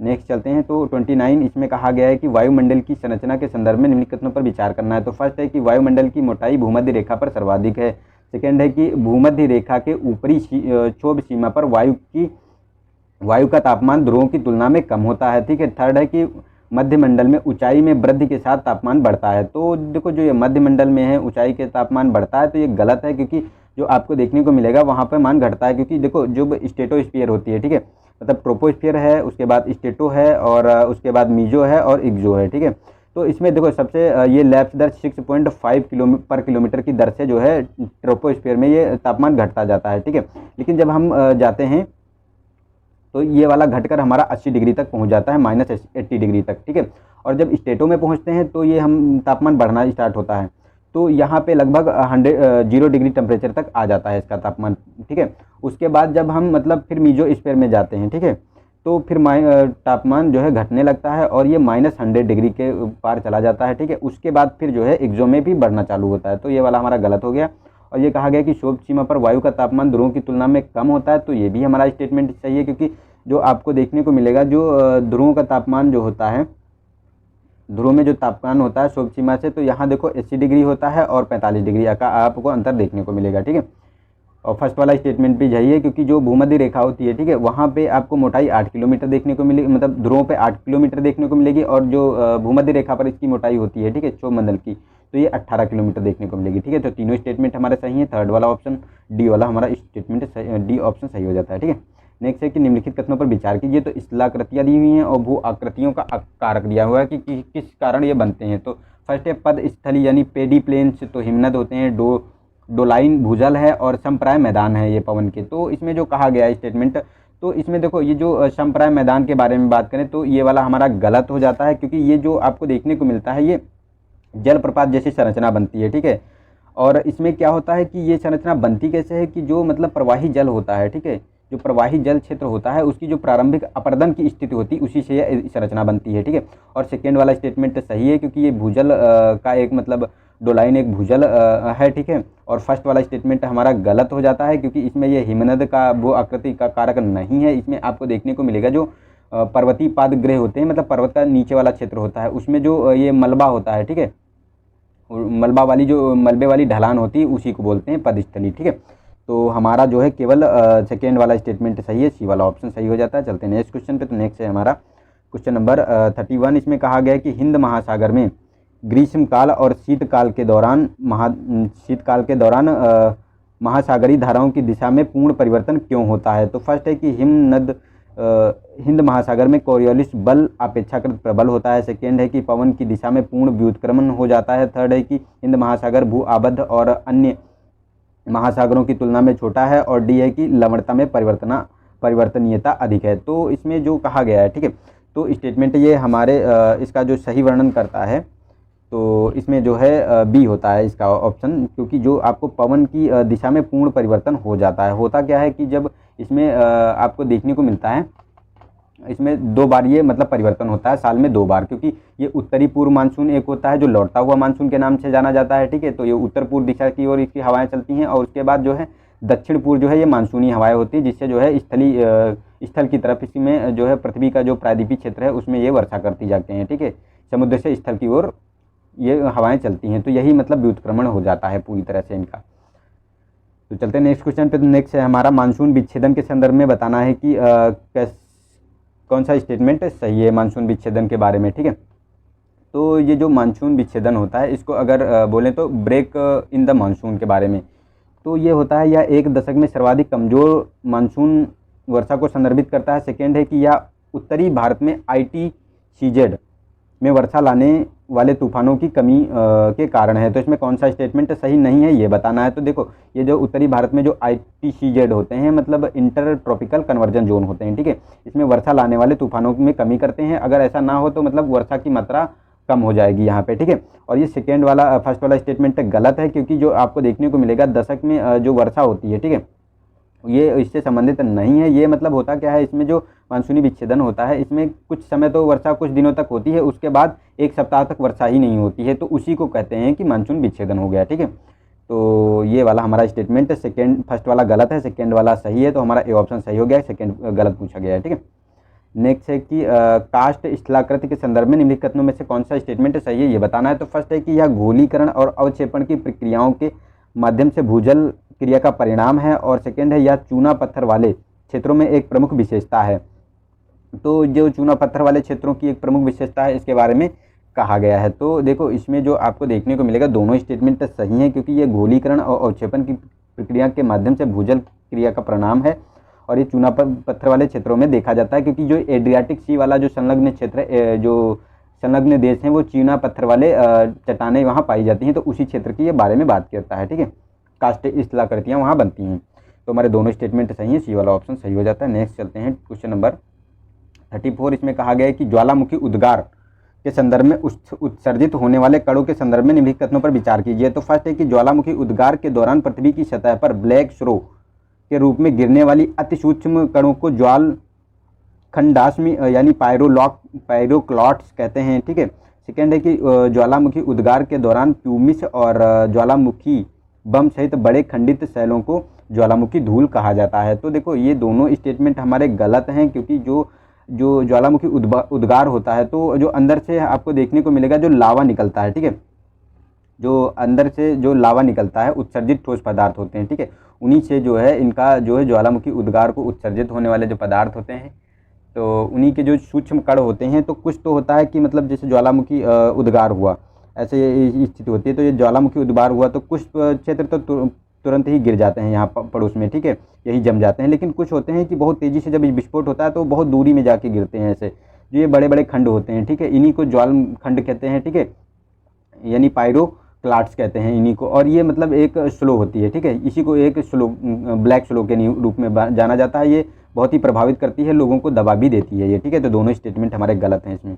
नेक्स्ट चलते हैं। तो 29 इसमें कहा गया है कि वायुमंडल की संरचना के संदर्भ में निम्नलिखित कथनों पर विचार करना है। तो फर्स्ट है कि वायुमंडल की मोटाई भूमध्य रेखा पर सर्वाधिक है। सेकेंड है कि भूमध्य रेखा के ऊपरी क्षोभ सीमा पर वायु का तापमान ध्रुवों की तुलना में कम होता है। ठीक है, थर्ड है कि मध्य मंडल में ऊंचाई में वृद्धि के साथ तापमान बढ़ता है। तो देखो जो ये मध्य मंडल में है ऊंचाई के तापमान बढ़ता है तो ये गलत है, क्योंकि जो आपको देखने को मिलेगा वहाँ पर मान घटता है। क्योंकि देखो जो स्ट्रेटोस्फीयर होती है, ठीक है, मतलब ट्रोपोस्फीयर है, उसके बाद स्ट्रेटो है और उसके बाद मीजो है और इग्जो है। ठीक है, तो इसमें देखो सबसे ये लैप्स दर 6.5 पर किलोमीटर की दर से जो है ट्रोपोस्फीयर में ये तापमान घटता जाता है। ठीक है, लेकिन जब हम जाते हैं तो ये वाला घटकर हमारा 80 डिग्री तक पहुंच जाता है, -80 डिग्री तक। ठीक है, और जब स्टेटो में पहुंचते हैं तो ये हम तापमान बढ़ना स्टार्ट होता है। तो यहाँ पे लगभग 0 डिग्री टेम्परेचर तक आ जाता है इसका तापमान। ठीक है, उसके बाद जब हम मतलब फिर मीजो स्फीयर में जाते हैं, ठीक है, तो फिर तापमान जो है घटने लगता है और ये -100 डिग्री के पार चला जाता है। ठीक है, उसके बाद फिर जो है एक्सो में भी बढ़ना चालू होता है। तो ये वाला हमारा गलत हो गया। और ये कहा गया कि क्षोभ सीमा पर वायु का तापमान ध्रुवों की तुलना में कम होता है। तो ये भी हमारा स्टेटमेंट सही है, क्योंकि जो आपको देखने को मिलेगा जो ध्रुवों का तापमान जो होता है, ध्रुव में जो तापमान होता है क्षोभ सीमा से, तो यहाँ देखो 80 डिग्री होता है और 45 डिग्री का आपको अंतर देखने को मिलेगा। ठीक है, और फर्स्ट वाला स्टेटमेंट भी यही है, क्योंकि जो भूमध्य रेखा होती है, ठीक है, वहाँ पे आपको मोटाई 8 किलोमीटर देखने को मिलेगी, मतलब ध्रुवों पे 8 किलोमीटर देखने को मिलेगी, और जो भूमध्य रेखा पर इसकी मोटाई होती है, ठीक है, क्षोभ मंडल की, तो ये 18 किलोमीटर देखने को मिलेगी। ठीक है, तो तीनों स्टेटमेंट हमारे सही है। थर्ड वाला ऑप्शन डी वाला हमारा स्टेटमेंट डी ऑप्शन सही हो जाता है। ठीक है, नेक्स्ट है कि निम्नलिखित कथनों पर विचार कीजिए। तो स्थलाकृतियाँ दी हुई हैं और भू आकृतियों का कारक दिया हुआ है कि किस कारण ये बनते हैं। तो फर्स्ट है पद स्थली यानी पेडी प्लेन्स, तो हिमनद होते हैं, डोलाइन भूजल है और समप्राय मैदान है ये पवन के। तो इसमें जो कहा गया है स्टेटमेंट, तो इसमें देखो ये जो समप्राय मैदान के बारे में बात करें तो ये वाला हमारा गलत हो जाता है, क्योंकि ये जो आपको देखने को मिलता है ये जलप्रपात जैसी संरचना बनती है। ठीक है, और इसमें क्या होता है कि ये संरचना बनती कैसे है कि जो मतलब प्रवाही जल होता है, ठीक है, जो प्रवाही जल क्षेत्र होता है उसकी जो प्रारंभिक अपरदन की स्थिति होती है उसी से ये संरचना बनती है। ठीक है, और सेकेंड वाला स्टेटमेंट सही है, क्योंकि ये भूजल का एक मतलब डोलाइन एक भूजल है। ठीक है, और फर्स्ट वाला स्टेटमेंट हमारा गलत हो जाता है, क्योंकि इसमें ये हिमनद का वो आकृति का कारक नहीं है। इसमें आपको देखने को मिलेगा जो पर्वतीय पादगृह होते हैं, मतलब पर्वत का नीचे वाला क्षेत्र होता है, उसमें जो ये मलबा होता है, ठीक है, मलबे वाली ढलान होती है उसी को बोलते हैं पदस्थली। ठीक है, तो हमारा जो है केवल सेकेंड वाला स्टेटमेंट सही है, सी वाला ऑप्शन सही हो जाता है। चलते हैं नेक्स्ट क्वेश्चन पे। तो नेक्स्ट है हमारा क्वेश्चन नंबर 31। इसमें कहा गया है कि हिंद महासागर में ग्रीष्मकाल और शीतकाल के दौरान महासागरीय धाराओं की दिशा में पूर्ण परिवर्तन क्यों होता है। तो फर्स्ट है कि हिंद महासागर में कोरियोलिस बल अपेक्षाकृत प्रबल होता है। सेकेंड है कि पवन की दिशा में पूर्ण व्युत्क्रमण हो जाता है। थर्ड है कि हिंद महासागर भू आबद्ध और अन्य महासागरों की तुलना में छोटा है, और डी है कि लवणता में परिवर्तनीयता अधिक है। तो इसमें जो कहा गया है, ठीक है, तो स्टेटमेंट ये हमारे इसका जो सही वर्णन करता है, तो इसमें जो है बी होता है इसका ऑप्शन, क्योंकि जो आपको पवन की दिशा में पूर्ण परिवर्तन हो जाता है। होता क्या है कि जब इसमें आपको देखने को मिलता है, इसमें 2 बार ये मतलब परिवर्तन होता है, साल में 2 बार, क्योंकि ये उत्तरी पूर्व मानसून एक होता है जो लौटता हुआ मानसून के नाम से जाना जाता है, ठीक है। तो ये उत्तर पूर्व दिशा की ओर इसकी हवाएं चलती हैं, और उसके बाद जो है दक्षिण पूर्व जो है ये मानसूनी हवाएं होती हैं, जिससे जो है स्थल की तरफ इसमें जो है पृथ्वी का जो प्रायद्वीपीय क्षेत्र है उसमें ये वर्षा करती जाते हैं, ठीक है। समुद्र से स्थल की ओर ये हवाएं चलती हैं, तो यही मतलब व्युत्क्रमण हो जाता है पूरी तरह से इनका। तो चलते हैं नेक्स्ट क्वेश्चन पे। नेक्स्ट है हमारा मानसून विच्छेदन के संदर्भ में बताना है कि कौन सा स्टेटमेंट सही है मानसून विच्छेदन के बारे में, ठीक है। तो ये जो मानसून विच्छेदन होता है, इसको अगर बोलें तो ब्रेक इन द मानसून के बारे में, तो ये होता है या एक दशक में सर्वाधिक कमज़ोर मानसून वर्षा को संदर्भित करता है। सेकेंड है कि या उत्तरी भारत में ITCZ में वर्षा लाने वाले तूफानों की कमी के कारण है। तो इसमें कौन सा स्टेटमेंट सही नहीं है ये बताना है। तो देखो, ये जो उत्तरी भारत में जो ITCZ होते हैं मतलब इंटर ट्रॉपिकल कन्वर्जन जोन होते हैं, ठीक है, इसमें वर्षा लाने वाले तूफानों में कमी करते हैं। अगर ऐसा ना हो तो मतलब वर्षा की मात्रा कम हो जाएगी यहाँ पे, ठीक है। और ये सेकेंड वाला फर्स्ट वाला स्टेटमेंट गलत है, क्योंकि जो आपको देखने को मिलेगा दशक में जो वर्षा होती है, ठीक है, ये इससे संबंधित नहीं है। ये मतलब होता क्या है, इसमें जो मानसूनी विच्छेदन होता है इसमें कुछ समय तो वर्षा कुछ दिनों तक होती है, उसके बाद एक सप्ताह तक वर्षा ही नहीं होती है, तो उसी को कहते हैं कि मानसून विच्छेदन हो गया, ठीक है। तो ये वाला हमारा स्टेटमेंट फर्स्ट वाला गलत है, सेकेंड वाला सही है, तो हमारा ए ऑप्शन सही हो गया, सेकेंड गलत पूछा गया है, ठीक है। नेक्स्ट है कि कास्ट स्थलाकृति के संदर्भ में निम्नलिखित कथनों में से कौन सा स्टेटमेंट सही है ये बताना है। तो फर्स्ट है कि यह गोलीकरण और अवक्षेपण की प्रक्रियाओं के माध्यम से भूजल क्रिया का परिणाम है, और सेकेंड है यह चूना पत्थर वाले क्षेत्रों में एक प्रमुख विशेषता है। तो जो चूना पत्थर वाले क्षेत्रों की एक प्रमुख विशेषता है, इसके बारे में कहा गया है। तो देखो, इसमें जो आपको देखने को मिलेगा दोनों स्टेटमेंट सही हैं, क्योंकि ये गोलीकरण और अवक्षेपण की प्रक्रिया के माध्यम से भूजल क्रिया का परिणाम है, और ये चूना पत्थर वाले क्षेत्रों में देखा जाता है, क्योंकि जो एड्रियाटिक सी वाला जो संलग्न क्षेत्र जो संलग्न देश हैं वो चूना पत्थर वाले चट्टानें वहाँ पाई जाती हैं, तो उसी क्षेत्र की ये बारे में बात करता है, ठीक है। कास्ट स्थलाकृतियाँ वहाँ बनती हैं। तो हमारे दोनों स्टेटमेंट सही हैं, सी वाला ऑप्शन सही हो जाता है। नेक्स्ट चलते हैं क्वेश्चन नंबर 34। इसमें कहा गया है कि ज्वालामुखी उद्गार के संदर्भ में उत्सर्जित होने वाले कणों के संदर्भ में निम्नलिखित कथनों पर विचार कीजिए। तो फर्स्ट है कि ज्वालामुखी उद्गार के दौरान पृथ्वी की सतह पर ब्लैक स्रो के रूप में गिरने वाली अति सूक्ष्म कणों को ज्वाल खंडाश्मी यानी पायरोक्लॉट्स कहते हैं, ठीक है। सेकेंड है कि ज्वालामुखी उद्गार के दौरान प्यूमिस और ज्वालामुखी बम सहित बड़े खंडित शैलों को ज्वालामुखी धूल कहा जाता है। तो देखो, ये दोनों स्टेटमेंट हमारे गलत हैं, क्योंकि जो ज्वालामुखी उद्गार होता है तो जो अंदर से आपको देखने को मिलेगा जो लावा निकलता है, ठीक है, जो अंदर से जो लावा निकलता है उत्सर्जित ठोस पदार्थ होते हैं, ठीक है, उन्हीं से जो है इनका जो है ज्वालामुखी उद्गार को उत्सर्जित होने वाले जो पदार्थ होते हैं तो उन्हीं के जो सूक्ष्म कण होते हैं। तो कुछ तो होता है कि मतलब जैसे ज्वालामुखी उद्गार हुआ, ऐसे स्थिति होती है, तो ये ज्वालामुखी उद्गार हुआ तो कुछ क्षेत्र तो तुरंत ही गिर जाते हैं यहाँ पड़ोस में, ठीक है, यही जम जाते हैं। लेकिन कुछ होते हैं कि बहुत तेज़ी से जब विस्फोट होता है तो बहुत दूरी में जाके गिरते हैं, ऐसे जो ये बड़े बड़े खंड होते हैं, ठीक है, इन्हीं को ज्वाल खंड कहते हैं, ठीक है, यानी पायरोक्लाट्स कहते हैं इन्हीं को। और ये मतलब एक स्लो होती है, ठीक है, इसी को एक स्लो ब्लैक स्लो के रूप में जाना जाता है। ये बहुत ही प्रभावित करती है, लोगों को दबा भी देती है ये, ठीक है। तो दोनों स्टेटमेंट हमारे गलत हैं इसमें।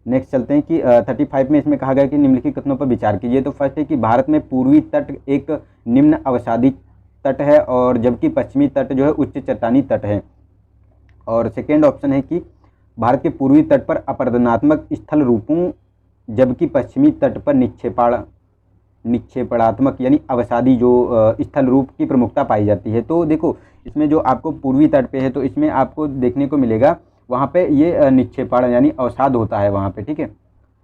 नेक्स्ट चलते हैं कि 35 में इसमें कहा गया कि निम्नलिखित कथनों पर विचार कीजिए। तो फर्स्ट है कि भारत में पूर्वी तट एक निम्न अवसादी तट है, और जबकि पश्चिमी तट जो है उच्च चट्टानी तट है। और सेकेंड ऑप्शन है कि भारत के पूर्वी तट पर अपरदनात्मक स्थल रूपों, जबकि पश्चिमी तट पर निक्षेपणात्मक यानी अवसादी जो स्थल रूप की प्रमुखता पाई जाती है। तो देखो, इसमें जो आपको पूर्वी तट पे है तो इसमें आपको देखने को मिलेगा वहाँ पे ये निक्षेपण यानी अवसाद होता है वहाँ पे, ठीक है,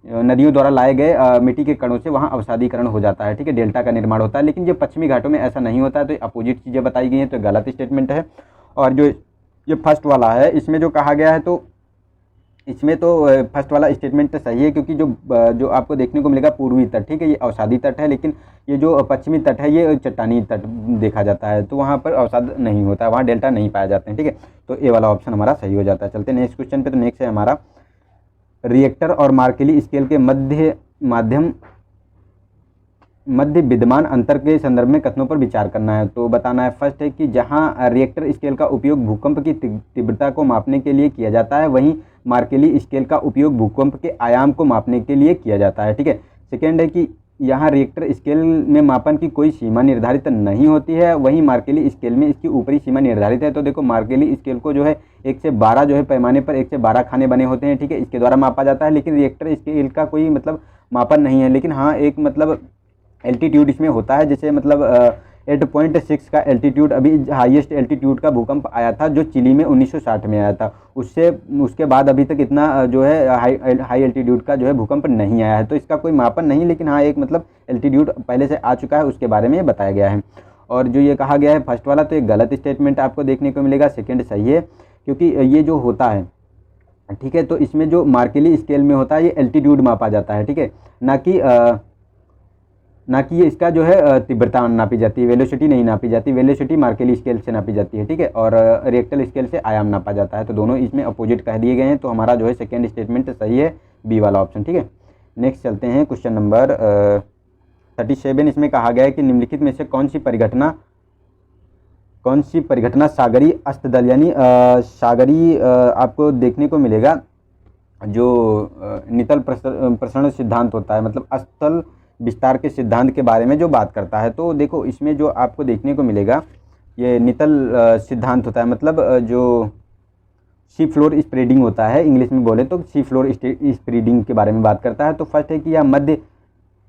नदियों द्वारा लाए गए मिट्टी के कणों से वहाँ अवसादीकरण हो जाता है, ठीक है, डेल्टा का निर्माण होता है। लेकिन जो पश्चिमी घाटों में ऐसा नहीं होता है, तो अपोजिट चीज़ें बताई गई हैं, तो गलत स्टेटमेंट है। और जो ये फर्स्ट वाला है इसमें जो कहा गया है तो इसमें तो फर्स्ट वाला स्टेटमेंट सही है, क्योंकि जो आपको देखने को मिलेगा पूर्वी तट, ठीक है, ये अवसादी तट है, लेकिन ये जो पश्चिमी तट है ये चट्टानी तट देखा जाता है, तो वहाँ पर अवसाद नहीं होता है, वहाँ डेल्टा नहीं पाए जाते हैं, ठीक है। तो ए वाला ऑप्शन हमारा सही हो जाता है। चलते हैं नेक्स्ट क्वेश्चन पे। तो नेक्स्ट है हमारा रिएक्टर और मार्केली स्केल के माध्यम मध्य विद्यमान अंतर के संदर्भ में कथनों पर विचार करना है। तो बताना है, फर्स्ट है कि जहां रिएक्टर स्केल का उपयोग भूकंप की तीव्रता को मापने के लिए किया जाता है, वहीं मार्केली स्केल का उपयोग भूकंप के आयाम को मापने के लिए किया जाता है। ठीक है। सेकेंड है कि यहाँ रिएक्टर स्केल में मापन की कोई सीमा निर्धारित नहीं होती है, वहीं मार्केली स्केल में इसकी ऊपरी सीमा निर्धारित है। तो देखो मार्केली स्केल को जो है 1 से 12 जो है पैमाने पर 1 से 12 खाने बने होते हैं। ठीक है, इसके द्वारा मापा जाता है, लेकिन रिएक्टर स्केल का कोई मतलब मापन नहीं है। लेकिन हाँ एक मतलब एल्टीट्यूड इसमें होता है, जैसे मतलब 8.6 का एल्टीट्यूड अभी हाईएस्ट एल्टीट्यूड का भूकंप आया था जो चिली में 1960 में आया था। उसके बाद अभी तक इतना जो है हाई एल्टीट्यूड का जो है भूकंप नहीं आया है। तो इसका कोई मापन नहीं, लेकिन हाँ एक मतलब एल्टीट्यूड पहले से आ चुका है, उसके बारे में बताया गया है। और जो ये कहा गया है फर्स्ट वाला, तो एक गलत स्टेटमेंट आपको देखने को मिलेगा। सेकेंड सही है, क्योंकि ये जो होता है, ठीक है, तो इसमें जो मार्केली स्केल में होता है ये एल्टीट्यूड मापा जाता है। ठीक है, ना कि ये इसका जो है तीव्रता नापी जाती है, वेलोसिटी नहीं नापी जाती। वेलोसिटी मार्केली स्केल से नापी जाती है। ठीक है, और रिएक्टर स्केल से आयाम नापा जाता है। तो दोनों इसमें अपोजिट कह दिए गए हैं। तो हमारा जो है सेकेंड स्टेटमेंट सही है, बी वाला ऑप्शन। ठीक है, नेक्स्ट चलते हैं क्वेश्चन नंबर 37। इसमें कहा गया है कि निम्नलिखित में से कौन सी परिघटना सागरी अस्तदल यानी सागरी आपको देखने को मिलेगा जो नितल प्रसरण सिद्धांत होता है, मतलब अस्तल विस्तार के सिद्धांत के बारे में जो बात करता है। तो देखो इसमें जो आपको देखने को मिलेगा ये नितल सिद्धांत होता है, मतलब जो सी फ्लोर स्प्रेडिंग होता है, इंग्लिश में बोले तो सी फ्लोर स्प्रेडिंग के बारे में बात करता है। तो फर्स्ट है कि यह मध्य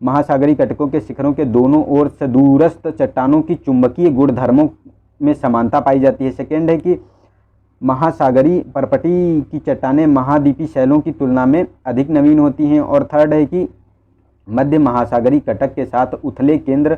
महासागरीय कटकों के शिखरों के दोनों ओर सदूरस्थ चट्टानों की चुंबकीय गुणधर्मों में समानता पाई जाती है। सेकेंड है कि महासागरीय परपटी की चट्टानें महाद्वीपीय शैलों की तुलना में अधिक नवीन होती हैं। और थर्ड है कि मध्य महासागरीय कटक के साथ उथले केंद्र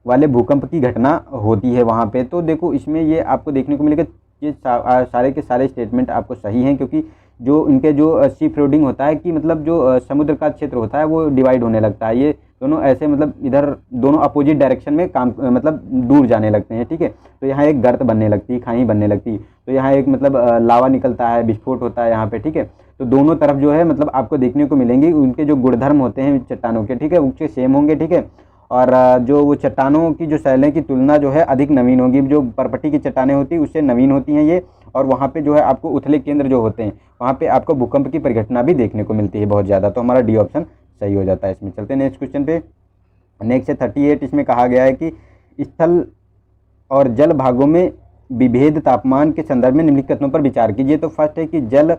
वाले भूकंप की घटना होती है वहाँ पे। तो देखो इसमें ये आपको देखने को मिलेगा, ये सारे के सारे स्टेटमेंट आपको सही हैं, क्योंकि जो इनके जो सी फ्लोडिंग होता है कि मतलब जो समुद्र का क्षेत्र होता है वो डिवाइड होने लगता है। ये दोनों ऐसे मतलब इधर दोनों अपोजिट डायरेक्शन में काम मतलब दूर जाने लगते हैं। ठीक है, तो यहाँ एक गर्त बनने लगती है, खाई बनने लगती है। तो यहाँ एक मतलब लावा निकलता है, विस्फोट होता है यहाँ पे। ठीक है, तो दोनों तरफ जो है मतलब आपको देखने को मिलेंगे उनके जो गुणधर्म होते हैं चट्टानों के, ठीक है, उसके सेम होंगे। ठीक है, और जो वो चट्टानों की जो शैलें की तुलना जो है अधिक नवीन होगी, जो परपटी की चट्टानें होती है उससे नवीन होती हैं ये। और वहाँ पे जो है आपको उथले केंद्र जो होते हैं वहाँ पे आपको भूकंप की परिघटना भी देखने को मिलती है बहुत ज़्यादा। तो हमारा डी ऑप्शन सही हो जाता है इसमें। चलते हैं नेक्स्ट क्वेश्चन पे। नेक्स्ट है 38। इसमें कहा गया है कि स्थल और जल भागों में विभेद तापमान के संदर्भ में निम्नलिखित कथनों पर विचार कीजिए। तो फर्स्ट है कि जल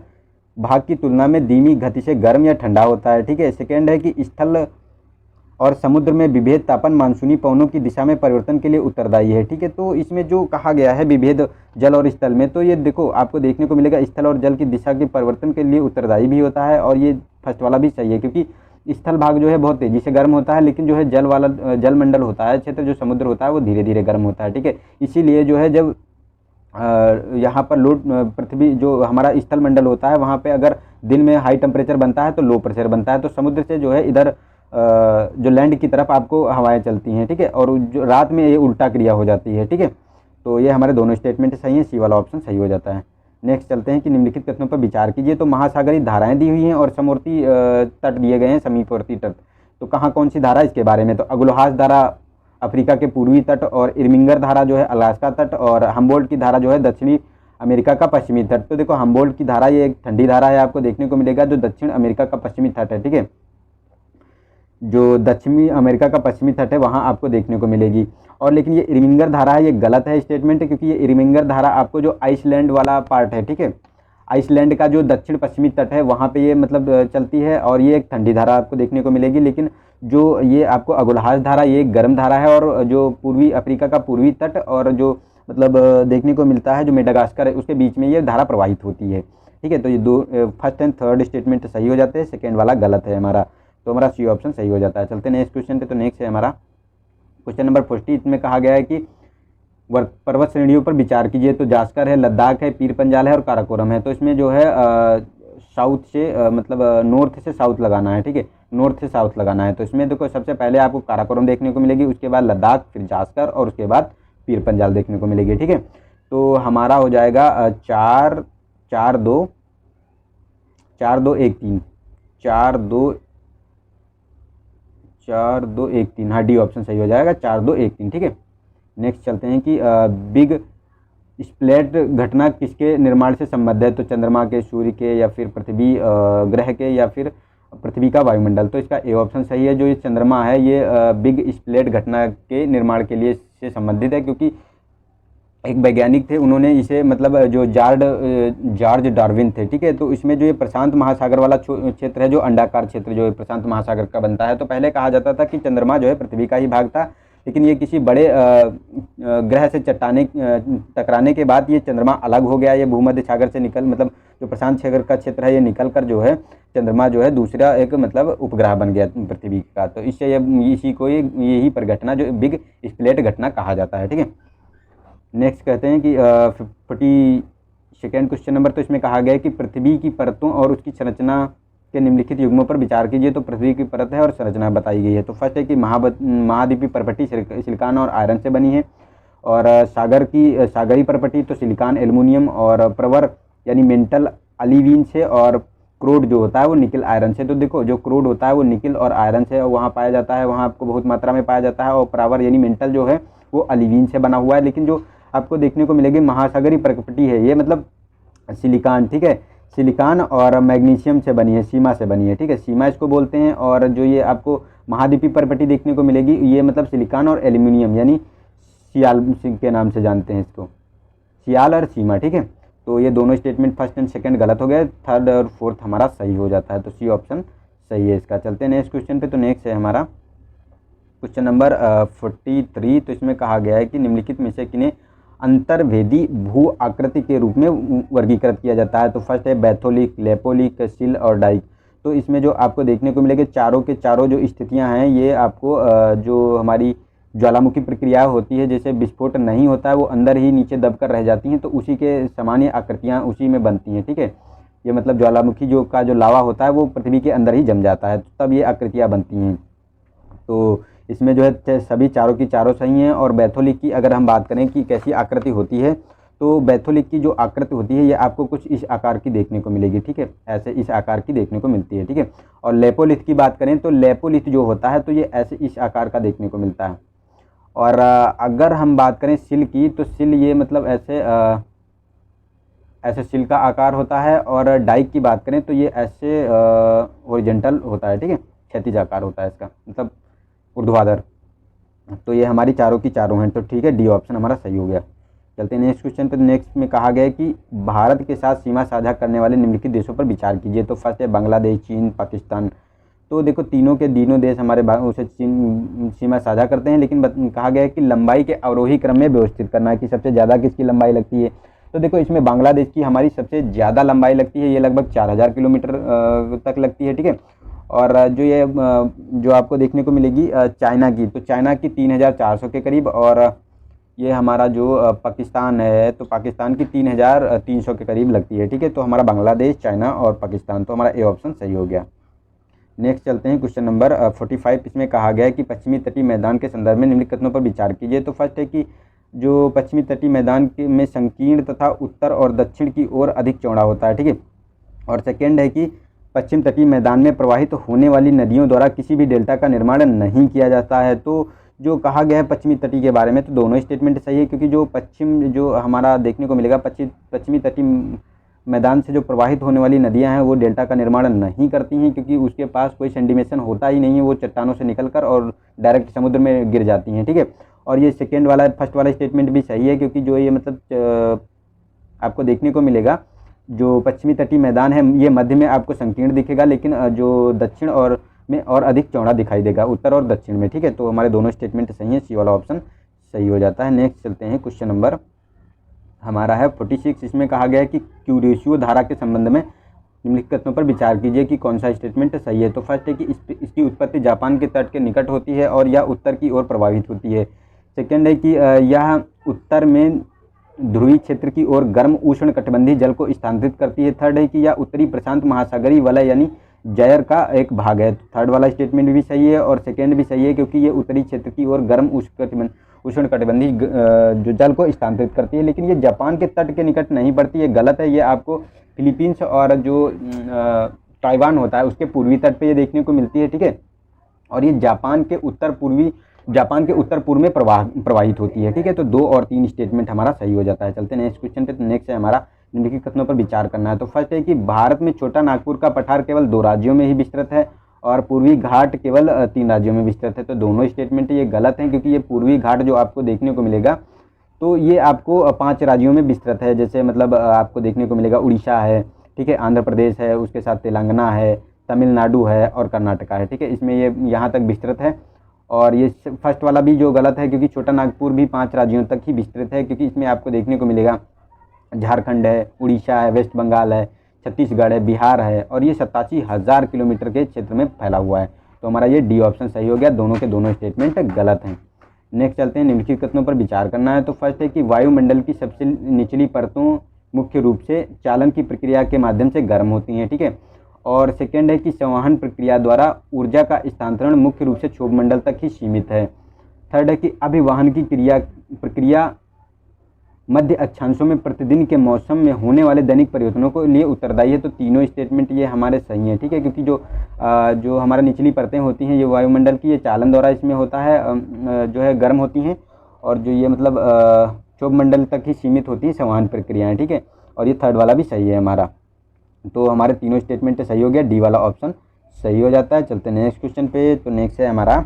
भाग की तुलना में धीमी गति से गर्म या ठंडा होता है। ठीक है, सेकेंड है कि स्थल और समुद्र में विभेद तापन मानसूनी पवनों की दिशा में परिवर्तन के लिए उत्तरदायी है। ठीक है, तो इसमें जो कहा गया है विभेद जल और स्थल में, तो ये देखो आपको देखने को मिलेगा स्थल और जल की दिशा के परिवर्तन के लिए उत्तरदायी भी होता है। और ये फर्स्ट वाला भी सही है, क्योंकि स्थल भाग जो है बहुत तेजी से गर्म होता है, लेकिन जो है जल वाला जल मंडल होता है क्षेत्र जो समुद्र होता है वो धीरे धीरे गर्म होता है। ठीक है, इसीलिए जो है जब यहाँ पर लो पृथ्वी जो हमारा स्थल मंडल होता है वहाँ पे अगर दिन में हाई टेम्परेचर बनता है तो लो प्रेशर बनता है। तो समुद्र से जो है इधर जो लैंड की तरफ आपको हवाएं चलती हैं। ठीक है, और जो रात में ये उल्टा क्रिया हो जाती है। ठीक है, तो ये हमारे दोनों स्टेटमेंट सही हैं, सी वाला ऑप्शन सही हो जाता है। नेक्स्ट चलते हैं कि निम्नलिखित कथनों पर विचार कीजिए। तो महासागरीय धाराएं दी हुई हैं और समवर्ती तट दिए गए हैं, समीपवर्ती तट। तो कहाँ कौन सी धारा इसके बारे में, तो अगुलहास धारा अफ्रीका के पूर्वी तट, और इर्मिंगर धारा जो है अलास्का तट, और हम्बोल्ट की धारा जो है दक्षिणी अमेरिका का पश्चिमी तट। तो देखो हम्बोल्ट की धारा ये एक ठंडी धारा है, आपको देखने को मिलेगा जो दक्षिण अमेरिका का पश्चिमी तट है। ठीक है, जो दक्षिणी अमेरिका का पश्चिमी तट है वहाँ आपको देखने को मिलेगी। और लेकिन ये इर्मिंगर धारा है, ये गलत है स्टेटमेंट, क्योंकि ये इर्मिंगर धारा आपको जो आइसलैंड वाला पार्ट है, ठीक है, आइसलैंड का जो दक्षिण पश्चिमी तट है वहाँ पे ये मतलब चलती है, और ये एक ठंडी धारा आपको देखने को मिलेगी। लेकिन जो ये आपको अगुलहास धारा ये एक गर्म धारा है, और जो पूर्वी अफ्रीका का पूर्वी तट और जो मतलब देखने को मिलता है जो मेडागास्कर है उसके बीच में ये धारा प्रवाहित होती है। ठीक है, तो ये दो फर्स्ट एंड थर्ड स्टेटमेंट सही हो जाते हैं, सेकेंड वाला गलत है हमारा। तो हमारा सी ऑप्शन सही हो जाता है। चलते हैं नेक्स्ट क्वेश्चन पे। तो नेक्स्ट है हमारा क्वेश्चन नंबर 40। इसमें कहा गया है कि पर्वत श्रेणियों पर विचार कीजिए। तो जास्कर है, लद्दाख है, पीर पंजाल है और काराकोरम है। तो इसमें जो है साउथ से मतलब नॉर्थ से साउथ लगाना है। ठीक है, नॉर्थ से साउथ लगाना है। तो इसमें देखो सबसे पहले आपको काराकोरम देखने को मिलेगी, उसके बाद लद्दाख, फिर जास्कर और उसके बाद पीर पंजाल देखने को मिलेगी। ठीक है, तो हमारा हो जाएगा 4 4 2 4 2 1 3 4 2 4-2-1-3, हाँ डी ऑप्शन सही हो जाएगा, 4-2-1-3, ठीक है। नेक्स्ट चलते हैं कि बिग स्प्लैट घटना किसके निर्माण से संबद्ध है, तो चंद्रमा के, सूर्य के, या फिर पृथ्वी ग्रह के, या फिर पृथ्वी का वायुमंडल। तो इसका ए ऑप्शन सही है। जो ये चंद्रमा है ये बिग स्प्लैट घटना के निर्माण के लिए से संबंधित है, क्योंकि एक वैज्ञानिक थे, उन्होंने इसे मतलब जो जॉर्ज डार्विन थे, ठीक है। तो इसमें जो ये प्रशांत महासागर वाला क्षेत्र है, जो अंडाकार क्षेत्र जो है प्रशांत महासागर का बनता है, तो पहले कहा जाता था कि चंद्रमा जो है पृथ्वी का ही भाग था, लेकिन ये किसी बड़े ग्रह से चट्टाने टकराने के बाद ये चंद्रमा अलग हो गया। ये भूमध्य सागर से निकल मतलब जो प्रशांत सागर का क्षेत्र है ये निकल कर जो है चंद्रमा जो है दूसरा एक मतलब उपग्रह बन गया पृथ्वी का। तो इससे इसी को यही परिघटना जो बिग स्प्लैट घटना कहा जाता है, ठीक है। नेक्स्ट कहते हैं कि 42nd क्वेश्चन नंबर, तो इसमें कहा गया है कि पृथ्वी की परतों और उसकी संरचना के निम्नलिखित युग्मों पर विचार कीजिए। तो पृथ्वी की परत है और संरचना बताई गई है। तो फर्स्ट है कि महाद्वीपीय परपटी सिलिकॉन और आयरन से बनी है, और सागरी परपटी तो सिलिकॉन, एल्युमिनियम और प्रवर यानी मेंटल अलीविन से, और क्रोड जो होता है वो निकल आयरन से। तो देखो जो क्रोड होता है वो निकल और आयरन से वहाँ पाया जाता है, वहाँ आपको बहुत मात्रा में पाया जाता है, और प्रावर यानी मेंटल जो है वो अलीविन से बना हुआ है। लेकिन जो आपको देखने को मिलेगी महासागरी परपटी है ये मतलब सिलिकॉन, ठीक है, सिलिकॉन और मैग्नीशियम से बनी है, सीमा से बनी है, ठीक है, सीमा इसको बोलते हैं। और जो ये आपको महाद्वीपीय परपटी देखने को मिलेगी ये मतलब सिलिकॉन और एल्युमिनियम यानी सियाल के नाम से जानते हैं इसको, सियाल और सीमा, ठीक है। तो ये दोनों स्टेटमेंट फर्स्ट एंड सेकंड गलत हो गए, थर्ड और फोर्थ हमारा सही हो जाता है। तो सी ऑप्शन सही है इसका। चलते हैं नेक्स्ट क्वेश्चन पे। तो नेक्स्ट है हमारा क्वेश्चन नंबर 43। तो इसमें कहा गया है कि निम्नलिखित में से किन्हें अंतर्वेदी भू आकृति के रूप में वर्गीकृत किया जाता है। तो फर्स्ट है बैथोलिक, लेपोलिक, सिल और डाइक। तो इसमें जो आपको देखने को मिलेगी चारों के चारों जो स्थितियां हैं ये आपको जो हमारी ज्वालामुखी प्रक्रिया होती है, जैसे विस्फोट नहीं होता है वो अंदर ही नीचे दबकर रह जाती हैं, तो उसी के समान आकृतियाँ उसी में बनती हैं, ठीक है। ये मतलब ज्वालामुखी जो लावा होता है वो पृथ्वी के अंदर ही जम जाता है, तब ये आकृतियाँ बनती हैं। तो इसमें जो है सभी चारों की चारों सही हैं। और बैथोलिक की अगर हम बात करें कि कैसी आकृति होती है, तो बैथोलिक की जो आकृति होती है ये आपको कुछ इस आकार की देखने को मिलेगी, ठीक है, ऐसे इस आकार की देखने को मिलती है, ठीक है। और लेपोलिथ की बात करें तो लेपोलिथ जो होता है तो ये ऐसे इस आकार का देखने को मिलता है। और अगर हम बात करें सिल की, तो सिल ये मतलब ऐसे सिल का आकार होता है। और डाइक की बात करें तो ये ऐसे हॉरिजॉन्टल होता है, ठीक है, क्षैतिज आकार होता है इसका, मतलब ऊर्ध्वाधर। तो ये हमारी चारों की चारों हैं, तो ठीक है, डी ऑप्शन हमारा सही हो गया। चलते हैं नेक्स्ट क्वेश्चन पे। नेक्स्ट में कहा गया है कि भारत के साथ सीमा साझा करने वाले निम्नलिखित देशों पर विचार कीजिए। तो फर्स्ट है बांग्लादेश, चीन, पाकिस्तान। तो देखो तीनों के तीनों देश हमारे उसे सीमा साझा करते हैं, लेकिन कहा गया है कि लंबाई के अवरोही क्रम में व्यवस्थित करना है कि सबसे ज़्यादा किसकी लंबाई लगती है। तो देखो इसमें बांग्लादेश की हमारी सबसे ज़्यादा लंबाई लगती है, ये लगभग 4000 किलोमीटर तक लगती है, ठीक है। और जो आपको देखने को मिलेगी चाइना की, तो चाइना की 3400 के करीब। और ये हमारा जो पाकिस्तान है तो पाकिस्तान की 3300 के करीब लगती है, ठीक है। तो हमारा बांग्लादेश, चाइना और पाकिस्तान, तो हमारा ए ऑप्शन सही हो गया। नेक्स्ट चलते हैं क्वेश्चन नंबर 45। इसमें कहा गया है कि पश्चिमी तटीय मैदान के संदर्भ में निम्नलिखित कथनों पर विचार कीजिए। तो फर्स्ट है कि जो पश्चिमी तटीय मैदान में संकीर्ण तथा उत्तर और दक्षिण की ओर अधिक चौड़ा होता है, ठीक है। और सेकेंड है कि पश्चिम तटीय मैदान में प्रवाहित होने वाली नदियों द्वारा किसी भी डेल्टा का निर्माण नहीं किया जाता है। तो जो कहा गया है पश्चिमी तटीय के बारे में, तो दोनों स्टेटमेंट सही है, क्योंकि जो पश्चिम जो हमारा देखने को मिलेगा पश्चिमी तटीय मैदान से जो प्रवाहित होने वाली नदियां हैं वो डेल्टा का निर्माण नहीं करती हैं, क्योंकि उसके पास कोई सेंडिमेशन होता ही नहीं है, वो चट्टानों से निकलकर और डायरेक्ट समुद्र में गिर जाती हैं, ठीक है। और ये सेकेंड वाला फर्स्ट वाला स्टेटमेंट भी सही है, क्योंकि जो ये मतलब आपको देखने को मिलेगा जो पश्चिमी तटीय मैदान है ये मध्य में आपको संकीर्ण दिखेगा, लेकिन जो दक्षिण और में और अधिक चौड़ा दिखाई देगा, उत्तर और दक्षिण में, ठीक है। तो हमारे दोनों स्टेटमेंट सही है, सी वाला ऑप्शन सही हो जाता है। नेक्स्ट चलते हैं क्वेश्चन नंबर हमारा है 46। इसमें कहा गया है कि क्यूरेशियो धारा के संबंध में निम्नलिखित कथनों पर विचार कीजिए कि कौन सा स्टेटमेंट सही है। तो फर्स्ट है कि इसकी उत्पत्ति जापान के तट के निकट होती है और यह उत्तर की ओर प्रभावित होती है। सेकेंड है कि यह उत्तर में ध्रुवीय क्षेत्र की ओर गर्म उष्ण कटिबंधीय जल को स्थानांतरित करती है। थर्ड है कि यह उत्तरी प्रशांत महासागरीय वलय यानी जायर का एक भाग है। थर्ड वाला स्टेटमेंट भी सही है और सेकेंड भी सही है, क्योंकि ये उत्तरी क्षेत्र की ओर गर्म उष्ण कटिबंधीय जो जल को स्थानांतरित करती है, लेकिन ये जापान के तट के निकट नहीं पड़ती है, गलत है। ये आपको फिलीपींस और जो ताइवान होता है उसके पूर्वी तट पे ये देखने को मिलती है, ठीक है। और ये जापान के उत्तर पूर्व में प्रवाहित होती है, ठीक है। तो 2 और 3 स्टेटमेंट हमारा सही हो जाता है। चलते हैं नेक्स्ट क्वेश्चन पे। तो नेक्स्ट है हमारा निम्नलिखित कथनों पर विचार करना है। तो फर्स्ट है कि भारत में छोटा नागपुर का पठार केवल 2 राज्यों में ही विस्तृत है और पूर्वी घाट केवल 3 राज्यों में विस्तृत है। तो दोनों स्टेटमेंट ये गलत हैं, क्योंकि ये पूर्वी घाट जो आपको देखने को मिलेगा तो ये आपको 5 राज्यों में विस्तृत है। जैसे मतलब आपको देखने को मिलेगा उड़ीसा है, ठीक है, आंध्र प्रदेश है, उसके साथ तेलंगाना है, तमिलनाडु है और कर्नाटका है, ठीक है। इसमें ये यहाँ तक विस्तृत है। और ये फर्स्ट वाला भी जो गलत है, क्योंकि छोटा नागपुर भी 5 राज्यों तक ही विस्तृत है, क्योंकि इसमें आपको देखने को मिलेगा झारखंड है, उड़ीसा है, वेस्ट बंगाल है, छत्तीसगढ़ है, बिहार है और ये 87,000 किलोमीटर के क्षेत्र में फैला हुआ है। तो हमारा ये डी ऑप्शन सही हो गया, दोनों के दोनों स्टेटमेंट गलत हैं। नेक्स्ट चलते हैं, निम्नलिखित कथनों पर विचार करना है। तो फर्स्ट है कि वायुमंडल की सबसे निचली परतों मुख्य रूप से चालन की प्रक्रिया के माध्यम से गर्म होती हैं, ठीक है। और सेकेंड है कि संवहन प्रक्रिया द्वारा ऊर्जा का स्थानांतरण मुख्य रूप से क्षोभ मंडल तक ही सीमित है। थर्ड है कि अभिवहन की प्रक्रिया मध्य अक्षांशों में प्रतिदिन के मौसम में होने वाले दैनिक परिवर्तनों को लिए उत्तरदायी है। तो तीनों स्टेटमेंट ये हमारे सही हैं, ठीक है, क्योंकि जो हमारा निचली परतें होती हैं ये वायुमंडल की ये चालन द्वारा इसमें होता है, जो है गर्म होती हैं, और जो ये मतलब क्षोभ मंडल तक ही सीमित होती हैं संवहन प्रक्रियाएँ, ठीक है। और ये थर्ड वाला भी सही है हमारा। तो हमारे तीनों स्टेटमेंट सही हो गया, डी वाला ऑप्शन सही हो जाता है। चलते हैं नेक्स्ट क्वेश्चन पे। तो नेक्स्ट है हमारा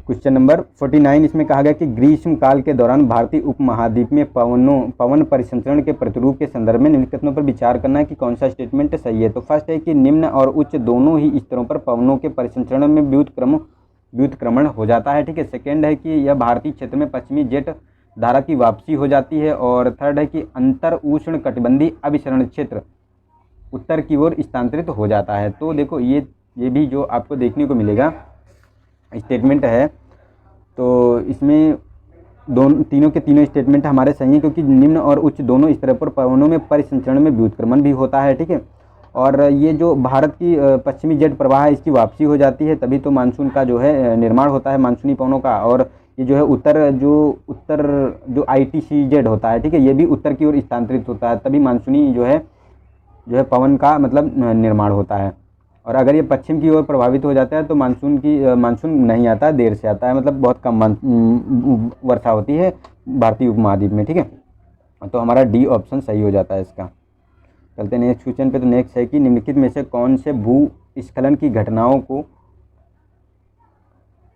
क्वेश्चन नंबर 49। इसमें कहा गया कि ग्रीष्म काल के दौरान भारतीय उपमहाद्वीप में पवन परिसंचरण के प्रतिरूप के संदर्भ में निम्नलिखित कथनों पर विचार करना है कि कौन सा स्टेटमेंट सही है। तो फर्स्ट है कि निम्न और उच्च दोनों ही स्तरों पर पवनों के परिसंचरण में व्युत्क्रमण हो जाता है, ठीक है। सेकेंड है कि यह भारतीय क्षेत्र में पश्चिमी जेट धारा की वापसी हो जाती है। और थर्ड है कि अंतर उष्ण कटिबंधीय अभिसरण क्षेत्र उत्तर की ओर स्थानांतरित हो जाता है। तो देखो ये भी जो आपको देखने को मिलेगा स्टेटमेंट है, तो इसमें तीनों के तीनों स्टेटमेंट हमारे सही हैं, क्योंकि निम्न और उच्च दोनों स्तर पर पवनों में परिसंचरण में व्युत्क्रमण भी होता है, ठीक है। और ये जो भारत की पश्चिमी जेट प्रवाह है इसकी वापसी हो जाती है, तभी तो मानसून का जो है निर्माण होता है, मानसूनी पवनों का। और ये जो है उत्तर जो ITCZ होता है, ठीक है, ये भी उत्तर की ओर स्थानांतरित होता है, तभी मानसूनी जो है पवन का मतलब निर्माण होता है। और अगर ये पश्चिम की ओर प्रभावित हो जाता है तो मानसून नहीं आता, देर से आता है, मतलब बहुत कम वर्षा होती है भारतीय उपमहाद्वीप में, ठीक है। तो हमारा डी ऑप्शन सही हो जाता है इसका। चलते हैं नेक्स्ट क्वेश्चन पे। तो नेक्स्ट है कि निम्नलिखित में से कौन से भूस्खलन की घटनाओं को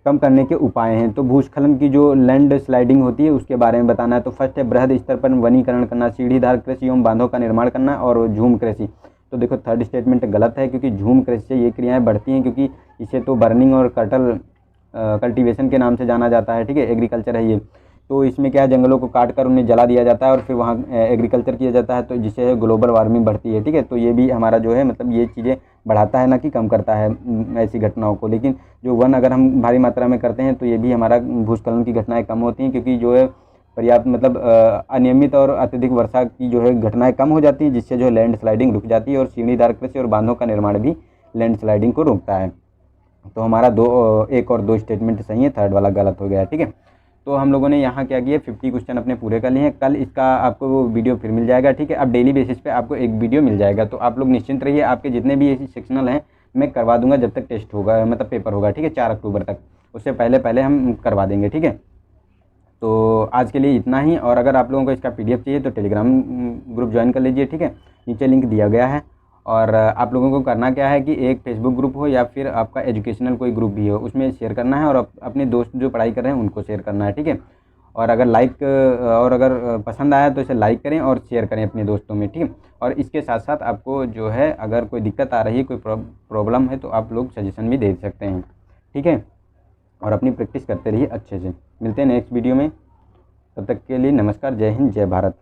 कम करने के उपाय हैं। तो भूस्खलन की जो लैंड स्लाइडिंग होती है उसके बारे में बताना है। तो फर्स्ट है बृहद स्तर पर वनीकरण करना, सीढ़ीदार कृषि एवं बांधों का निर्माण करना और झूम कृषि। तो देखो थर्ड स्टेटमेंट गलत है, क्योंकि झूम कृषि से ये क्रियाएं बढ़ती हैं, क्योंकि इसे तो बर्निंग और कल्टीवेशन के नाम से जाना जाता है, ठीक है, एग्रीकल्चर है ये। तो इसमें क्या है, जंगलों को काट कर उन्हें जला दिया जाता है और फिर वहाँ एग्रीकल्चर किया जाता है, तो जिससे ग्लोबल वार्मिंग बढ़ती है, ठीक है। तो ये भी हमारा जो है मतलब ये चीज़ें बढ़ाता है, ना कि कम करता है ऐसी घटनाओं को। लेकिन जो वन अगर हम भारी मात्रा में करते हैं तो ये भी हमारा भूस्खलन की घटनाएं कम होती हैं, क्योंकि जो है पर्याप्त मतलब अनियमित और अत्यधिक वर्षा की जो है घटनाएं कम हो जाती हैं, जिससे जो है लैंड स्लाइडिंग रुक जाती है और सीढ़ीदार कृषि और बांधों का निर्माण भी लैंड स्लाइडिंग को रोकता है। तो हमारा 1 और 2 स्टेटमेंट सही है, थर्ड वाला गलत हो गया है, ठीक है। तो हम लोगों ने यहाँ क्या किया, 50 क्वेश्चन अपने पूरे कर लिए हैं। कल इसका आपको वो वीडियो फिर मिल जाएगा, ठीक है। अब डेली बेसिस पे आपको एक वीडियो मिल जाएगा, तो आप लोग निश्चिंत रहिए। आपके जितने भी ऐसी सेक्शनल हैं मैं करवा दूंगा जब तक टेस्ट होगा, मतलब पेपर होगा, ठीक है, 4 अक्टूबर तक। उससे पहले हम करवा देंगे, ठीक है। तो आज के लिए इतना ही। और अगर आप लोगों को इसका PDF चाहिए तो टेलीग्राम ग्रुप ज्वाइन कर लीजिए, ठीक है, नीचे लिंक दिया गया है। और आप लोगों को करना क्या है कि एक फेसबुक ग्रुप हो या फिर आपका एजुकेशनल कोई ग्रुप भी हो, उसमें शेयर करना है और अपने दोस्त जो पढ़ाई कर रहे हैं उनको शेयर करना है, ठीक है। और अगर पसंद आया तो इसे लाइक करें और शेयर करें अपने दोस्तों में, ठीक है। और इसके साथ साथ आपको जो है अगर कोई दिक्कत आ रही है, कोई प्रॉब्लम है, तो आप लोग सजेशन भी दे सकते हैं, ठीक है। और अपनी प्रैक्टिस करते रहिए अच्छे से। मिलते हैं नेक्स्ट वीडियो में, तब तक के लिए नमस्कार, जय हिंद, जय भारत।